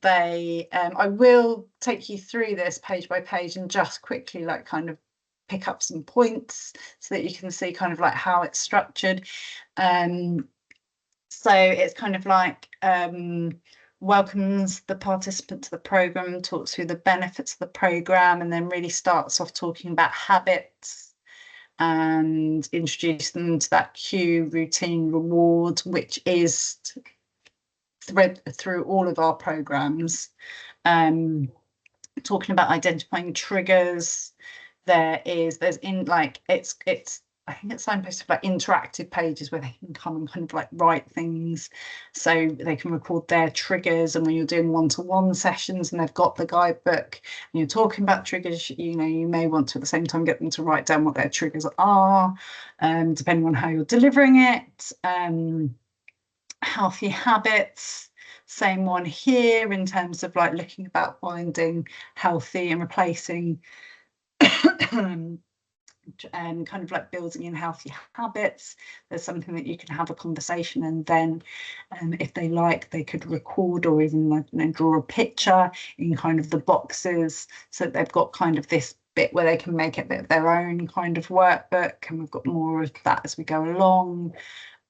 they, I will take you through this page by page and just quickly like kind of pick up some points so that you can see kind of like how it's structured. So it's kind of like welcomes the participant to the programme, talks through the benefits of the programme, and then really starts off talking about habits and introduce them to that cue, routine, reward, which is thread through all of our programmes. Talking about identifying triggers. There's in like it's I think it's signposted like interactive pages where they can come and kind of like write things, so they can record their triggers. And when you're doing one-to-one sessions and they've got the guidebook and you're talking about triggers, you know, you may want to at the same time get them to write down what their triggers are, depending on how you're delivering it. Healthy habits, same one here in terms of like looking about finding healthy and replacing and kind of like building in healthy habits. There's something that you can have a conversation, and then if they like, they could record or even like, you know, draw a picture in kind of the boxes, so that they've got kind of this bit where they can make it a bit of their own kind of workbook, and we've got more of that as we go along.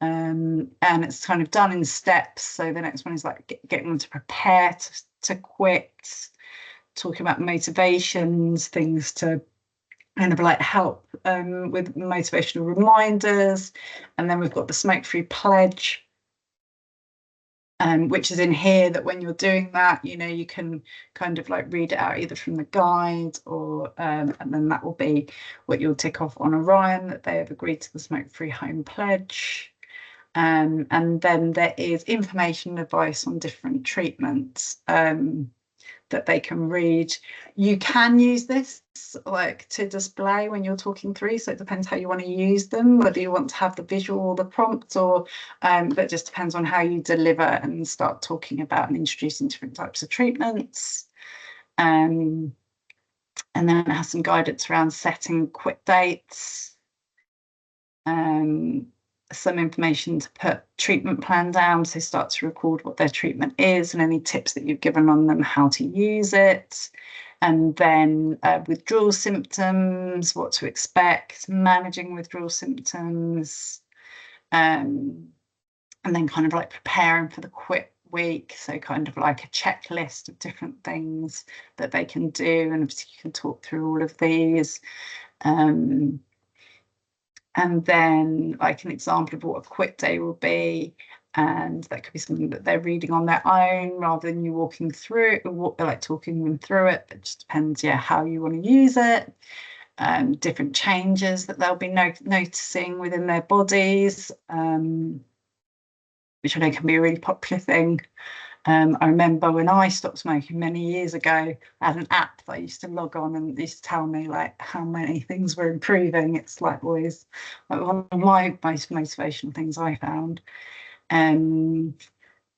And it's kind of done in steps. So the next one is like getting them to prepare to quit, talking about motivations, things to kind of like help with motivational reminders. And then we've got the smoke-free pledge, which is in here, that when you're doing that, you know, you can kind of like read it out either from the guide or and then that will be what you'll tick off on Orion, that they have agreed to the smoke-free home pledge. And then there is information and advice on different treatments that they can read. You can use this like to display when you're talking through, so it depends how you want to use them, whether you want to have the visual or the prompt, or that just depends on how you deliver and start talking about and introducing different types of treatments. And then it has some guidance around setting quit dates, some information to put treatment plan down, so start to record what their treatment is and any tips that you've given on them how to use it. And then withdrawal symptoms, what to expect, managing withdrawal symptoms, and then kind of like preparing for the quit week, so kind of like a checklist of different things that they can do, and obviously you can talk through all of these. And then like an example of what a quit day will be, and that could be something that they're reading on their own rather than you walking through it, like talking them through it. It just depends, how you want to use it. Different changes that they'll be noticing within their bodies, which I know can be a really popular thing. I remember when I stopped smoking many years ago, I had an app that I used to log on and it used to tell me like how many things were improving. It's like always like one of my most motivational things I found. And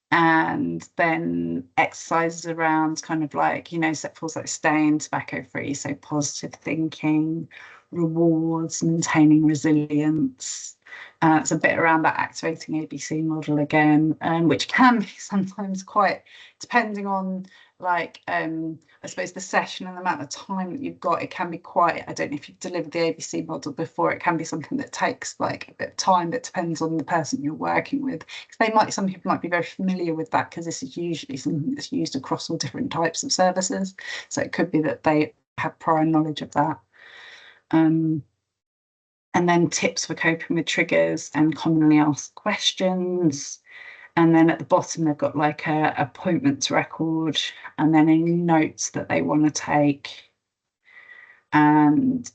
then exercises around kind of like, set forth like staying tobacco free, so positive thinking, rewards, maintaining resilience. It's a bit around that activating ABC model again, which can be sometimes quite, depending on like, I suppose the session and the amount of time that you've got, it can be quite, I don't know if you've delivered the ABC model before, it can be something that takes like a bit of time, that depends on the person you're working with. Because some people might be very familiar with that, because this is usually something that's used across all different types of services. So it could be that they have prior knowledge of that. And then tips for coping with triggers and commonly asked questions. And then at the bottom, they've got like a appointments record and then any notes that they want to take. And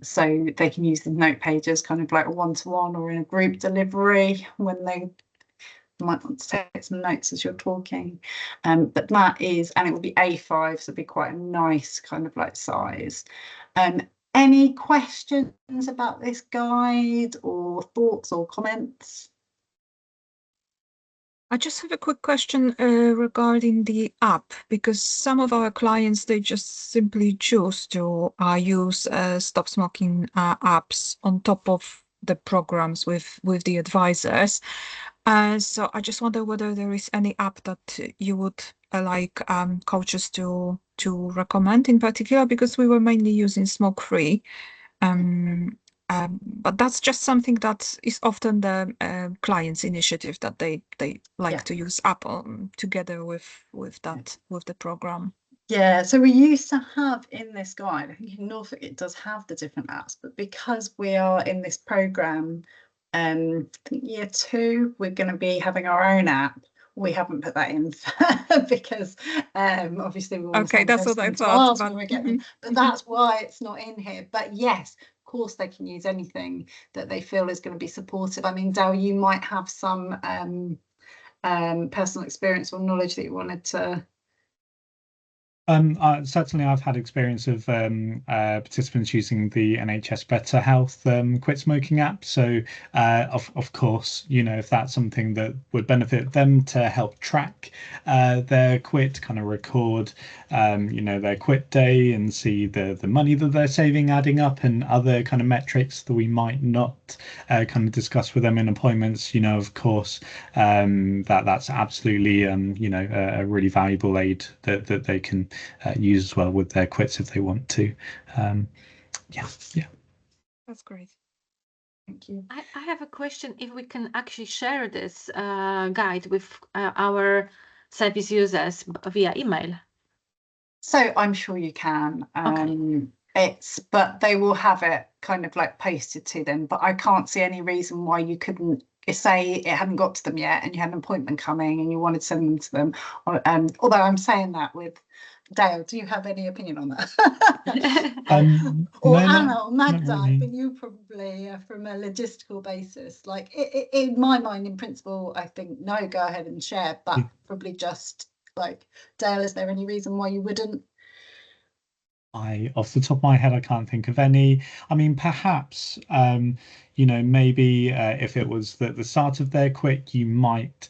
so they can use the note pages kind of like a one-to-one or in a group delivery when they might want to take some notes as you're talking. But that is, and it will be A5, so it'll be quite a nice kind of like size. Any questions about this guide or thoughts or comments? I just have a quick question regarding the app, because some of our clients, they just simply choose to use stop smoking apps on top of the programs with the advisors. So I just wonder whether there is any app that you would like coaches to recommend in particular, because we were mainly using Smoke Free. But that's just something that is often the client's initiative, that they like to use app together with the program. Yeah, so we used to have in this guide, I think in Norfolk it does have the different apps, but because we are in this program, I think year 2, we're going to be having our own app. We haven't put that in because obviously we want okay, that's what I thought. But that's why it's not in here. But yes, of course they can use anything that they feel is going to be supportive. I mean, Dale, you might have some personal experience or knowledge that you wanted to. Certainly, I've had experience of participants using the NHS Better Health Quit Smoking app. So, of course, if that's something that would benefit them to help track their quit, kind of record, their quit day and see the money that they're saving adding up, and other kind of metrics that we might not kind of discuss with them in appointments. Of course, that's absolutely a really valuable aid that they can use as well with their quits if they want to. Yeah. That's great. Thank you. I have a question, if we can actually share this guide with our service users via email. So I'm sure you can. But they will have it kind of like posted to them, but I can't see any reason why you couldn't, say it hadn't got to them yet and you had an appointment coming and you wanted to send them to them. Although I'm saying that with Dale, do you have any opinion on that? Or Anna or Magda, I think you probably from a logistical basis, like in my mind, in principle, I think no, go ahead and share, but probably just like Dale, is there any reason why you wouldn't? Off the top of my head, I can't think of any. I mean, perhaps, maybe if it was at the start of their quit, you might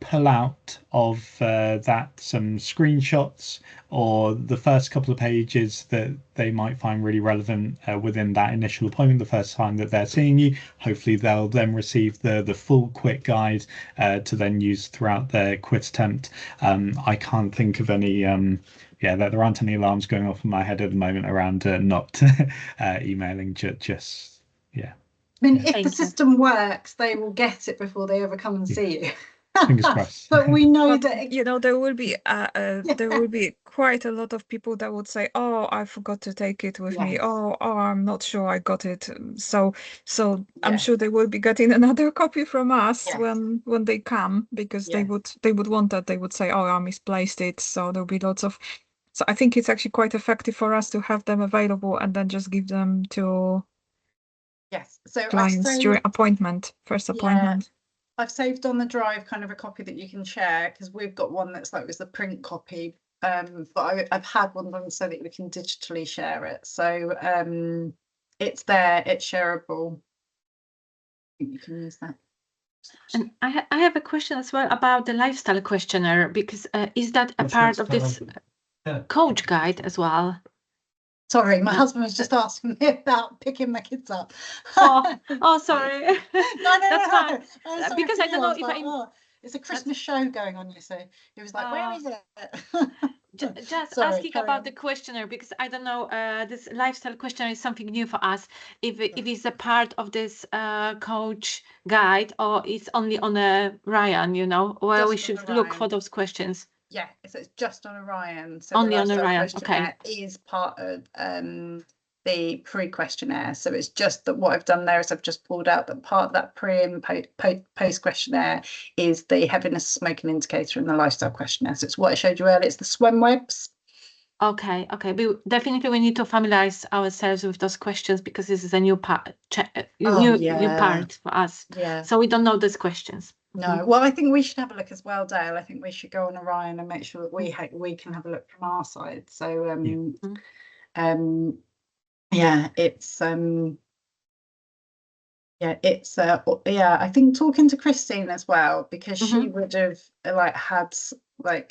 pull out of that some screenshots or the first couple of pages that they might find really relevant within that initial appointment, the first time that they're seeing you. Hopefully, they'll then receive the full quit guide to then use throughout their quit attempt. I can't think of any. There aren't any alarms going off in my head at the moment around not emailing. I mean, if the system works, they will get it before they ever come and see you. Fingers crossed. But we know But, that you know, there will be quite a lot of people that would say, "Oh, I forgot to take it with me. Yes. Oh, I'm not sure I got it." So I'm Yeah. sure they will be getting another copy from us Yes. when they come, because they Yes. would want that. They would say, "Oh, I misplaced it." So there'll be lots of. So I think it's actually quite effective for us to have them available and then just give them to Yes. So clients during first appointment. I've saved on the drive kind of a copy that you can share, because we've got one that's like was the print copy, but I've had one done so that we can digitally share it. So it's there, it's shareable. You can use that. And I have a question as well about the lifestyle questionnaire, because is that a part of this coach guide as well? Sorry, my husband was just asking me about picking my kids up. Oh, sorry. No, That's fine. I'm sorry Because for I don't you. know was if like, I'm- oh, it's a Christmas show going on, you see. He was like, where is it? Just Sorry, asking carry about on. the questionnaire, because I don't know, this lifestyle questionnaire is something new for us. If it's a part of this coach guide, or it's only on a Ryan, you know, where Just we on should the look for Ryan. those questions. Yeah, so it's just on Orion. So Only the on lifestyle Orion, okay. questionnaire is part of the pre-questionnaire. So it's just that what I've done there is I've just pulled out that part of that pre and post questionnaire is the heaviness smoking indicator and the lifestyle questionnaire. So it's what I showed you earlier. It's the swim webs. Okay. We need to familiarize ourselves with those questions, because this is a new part, new part for us. Yeah. So we don't know those questions. No, well, I think we should have a look as well, Dale. I think we should go on Orion and make sure that we can have a look from our side. So I think talking to Christine as well, because she would have had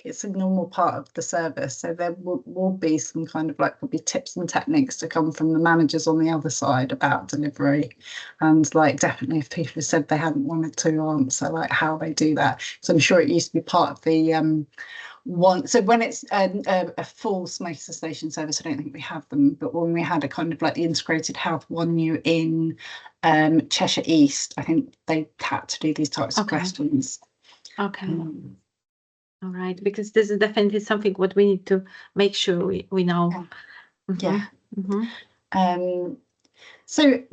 it's a normal part of the service, so there will be some kind of probably tips and techniques to come from the managers on the other side about delivery, and definitely if people have said they hadn't wanted to answer how they do that. So I'm sure it used to be part of the one. So when it's a full smoking cessation service, I don't think we have them, but when we had a kind of the integrated health one in Cheshire East, I think they had to do these types of questions. Okay. All right, because this is definitely something what we need to make sure we know. Yeah. So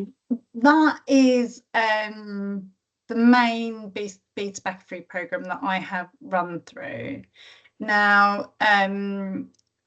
that is the main Beta Back Free program that I have run through. Now,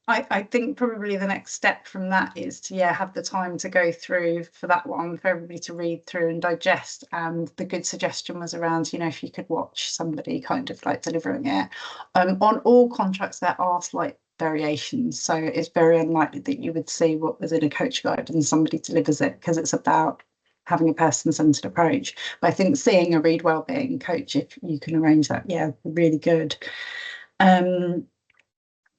I think probably the next step from that is to have the time to go through for that one, for everybody to read through and digest. And the good suggestion was around, if you could watch somebody kind of delivering it. On all contracts there are slight variations, so it's very unlikely that you would see what was in a coach guide and somebody delivers it, because it's about having a person-centered approach. But I think seeing a Read Wellbeing coach, if you can arrange that, really good.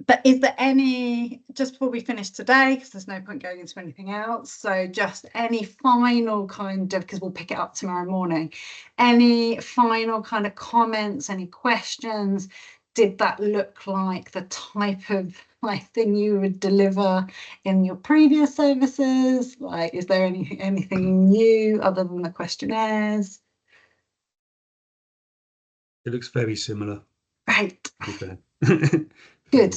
But is there any, just before we finish today, because there's no point going into anything else, so just any final kind of, because we'll pick it up tomorrow morning, any final kind of comments, any questions? Did that look like the type of thing you would deliver in your previous services? Is there anything new other than the questionnaires? It looks very similar. Right. Okay. Good.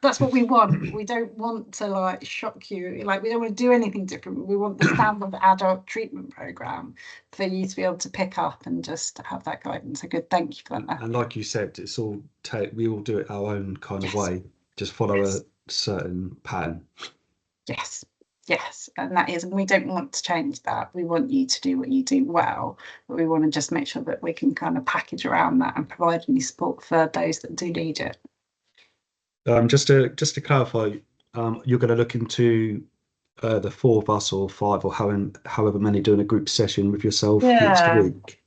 That's what we want. We don't want to shock you. We don't want to do anything different. We want the standard adult treatment program for you to be able to pick up and just have that guidance. So good. Thank you for that. And like you said, it's all we all do it our own kind of way. Just follow a certain pattern. Yes, and that is, and we don't want to change that. We want you to do what you do well, but we want to just make sure that we can kind of package around that and provide any support for those that do need it. Just to clarify, you're going to look into the 4 of us or 5 or however many doing a group session with yourself next week.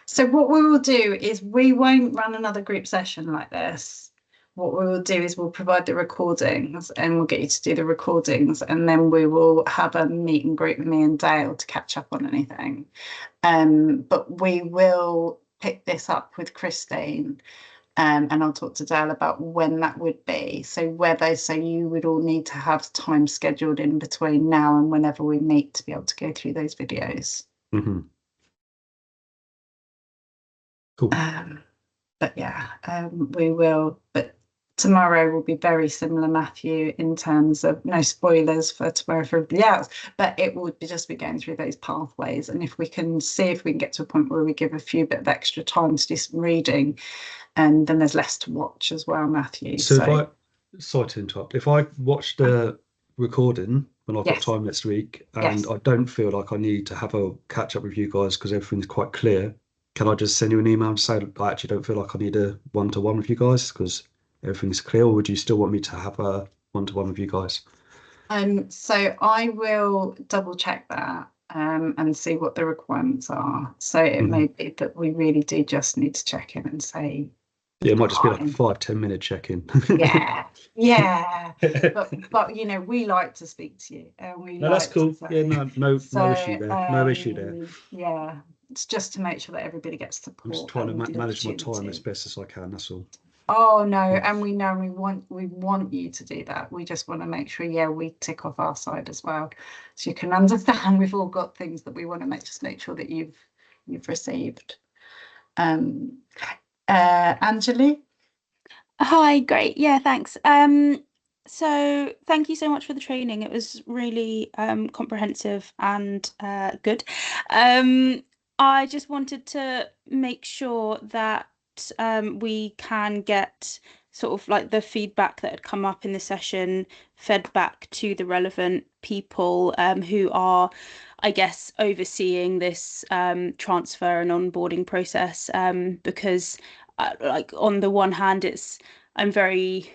So what we will do is we won't run another group session like this. What we will do is we'll provide the recordings, and we'll get you to do the recordings, and then we will have a meet and greet with me and Dale to catch up on anything. But we will pick this up with Christine, and I'll talk to Dale about when that would be. So you would all need to have time scheduled in between now and whenever we meet to be able to go through those videos. Cool. yeah, we will. But tomorrow will be very similar, Matthew, in terms of no spoilers for tomorrow for everybody else, but it would be just be going through those pathways. And if we can see if we can get to a point where we give a few bit of extra time to do some reading, and then there's less to watch as well, Matthew. So if I, sorry to interrupt, if I watch the recording when I've got Yes. time next week and Yes. I don't feel like I need to have a catch up with you guys because everything's quite clear, can I just send you an email and say I actually don't feel like I need a one-to-one with you guys because everything's clear, or would you still want me to have a one-to-one with you guys? So I will double check that and see what the requirements are. So it may be that we really do just need to check in and say, yeah, it might just be like a fine. 5-10 minute check-in. yeah. But you know, we like to speak to you, and we No, like that's cool. to say, Yeah, no issue there. No issue there. Yeah, it's just to make sure that everybody gets I'm support. just trying to and the manage my time opportunity. as best as I can. That's all. Oh no, and we know we want you to do that. We just want to make sure, yeah, we tick off our side as well, so you can understand we've all got things that we want to make sure that you've received. Anjali. Hi, great. Yeah, thanks. So thank you so much for the training. It was really comprehensive and good. I just wanted to make sure that we can get sort of like the feedback that had come up in the session fed back to the relevant people who are, I guess, overseeing this transfer and onboarding process, because like on the one hand, I'm very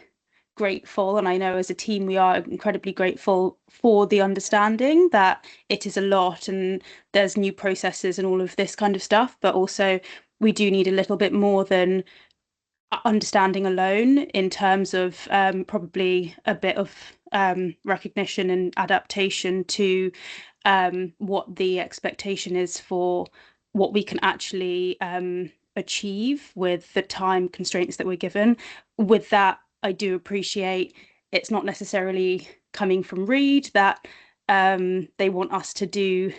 grateful, and I know as a team we are incredibly grateful for the understanding that it is a lot and there's new processes and all of this kind of stuff, but also we do need a little bit more than understanding alone in terms of probably a bit of recognition and adaptation to what the expectation is for what we can actually achieve with the time constraints that we're given. With that, I do appreciate it's not necessarily coming from Reed that they want us to do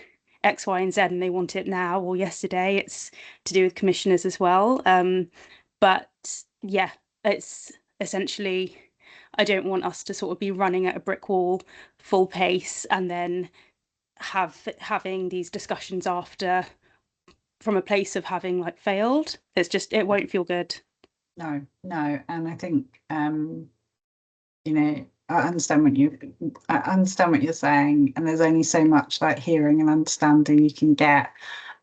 X, Y, and Z and they want it now or yesterday. It's to do with commissioners as well. But yeah, it's essentially, I don't want us to sort of be running at a brick wall full pace and then having these discussions after from a place of having like failed. It won't feel good. No, and I think you know, I understand what you're saying, and there's only so much like hearing and understanding you can get.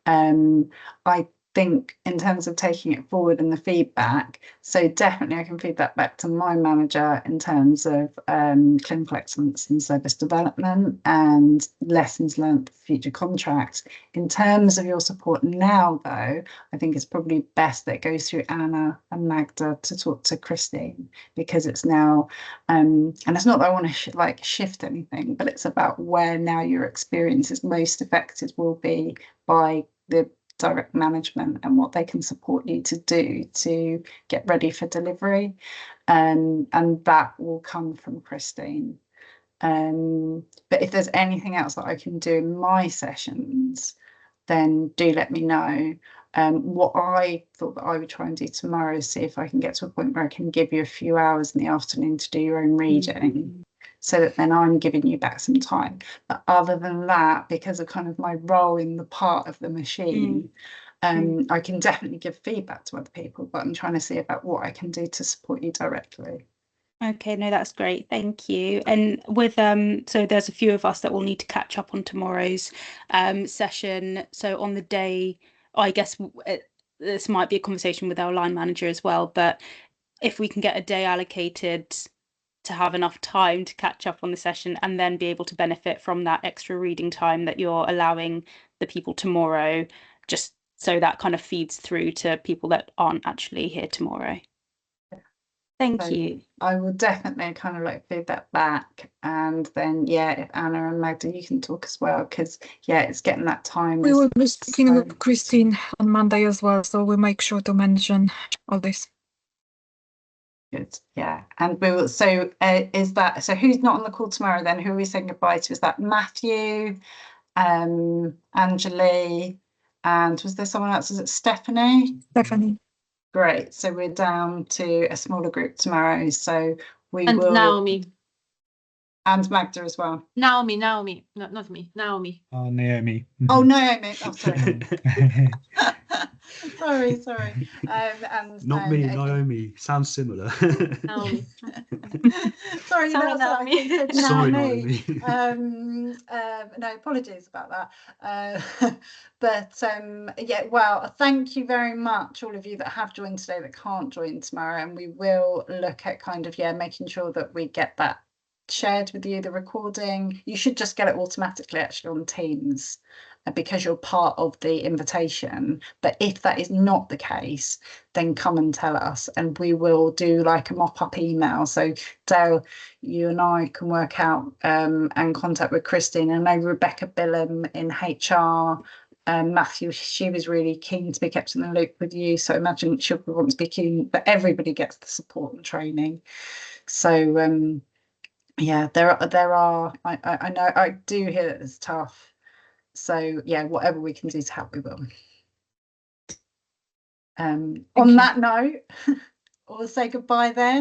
I think in terms of taking it forward and the feedback, so definitely I can feed that back to my manager in terms of clinical excellence and service development and lessons learned for future contracts. In terms of your support now, though, I think it's probably best that it goes through Anna and Magda to talk to Christine, because it's now, and it's not that I want to shift anything, but it's about where now your experience is most affected will be by the direct management and what they can support you to do to get ready for delivery, and that will come from Christine. But if there's anything else that I can do in my sessions, then do let me know. What I thought that I would try and do tomorrow is see if I can get to a point where I can give you a few hours in the afternoon to do your own reading, so that then I'm giving you back some time. But other than that, because of kind of my role in the part of the machine, I can definitely give feedback to other people, but I'm trying to see about what I can do to support you directly. Okay, no, that's great. Thank you. And with so there's a few of us that will need to catch up on tomorrow's session. So on the day, I guess this might be a conversation with our line manager as well, but if we can get a day allocated to have enough time to catch up on the session and then be able to benefit from that extra reading time that you're allowing the people tomorrow, just so that kind of feeds through to people that aren't actually here tomorrow. Thank you. I will definitely kind of like feed that back, and then if Anna and Magda, you can talk as well, because it's getting that time. We will be speaking with Christine on Monday as well, so we'll make sure to mention all this. Good, and we will. So is that so? Who's not on the call tomorrow then? Who are we saying goodbye to? Is that Matthew, Anjali, and was there someone else? Is it Stephanie? Stephanie. Great. So we're down to a smaller group tomorrow. So we And will. Naomi. And Magda as well. Naomi, not me, Naomi. Oh, Naomi. Oh, Naomi. Oh, sorry. sorry. And Not me, Naomi. Sounds similar. Naomi. Sorry, Sorry, that's what I Naomi. said. Sorry, Naomi. Naomi. No, apologies about that. But yeah, well, thank you very much, all of you that have joined today that can't join tomorrow, and we will look at kind of making sure that we get that shared with you, the recording. You should just get it automatically actually on Teams because you're part of the invitation. But if that is not the case, then come and tell us and we will do like a mop-up email. So Dale, you and I can work out and contact with Christine. I know Rebecca Billam in HR, Matthew, she was really keen to be kept in the loop with you. So imagine she'll want to be keen, but everybody gets the support and training. So yeah, there are. I know I do hear that it's tough. So yeah, whatever we can do to help, we will. On that note, we'll say goodbye then.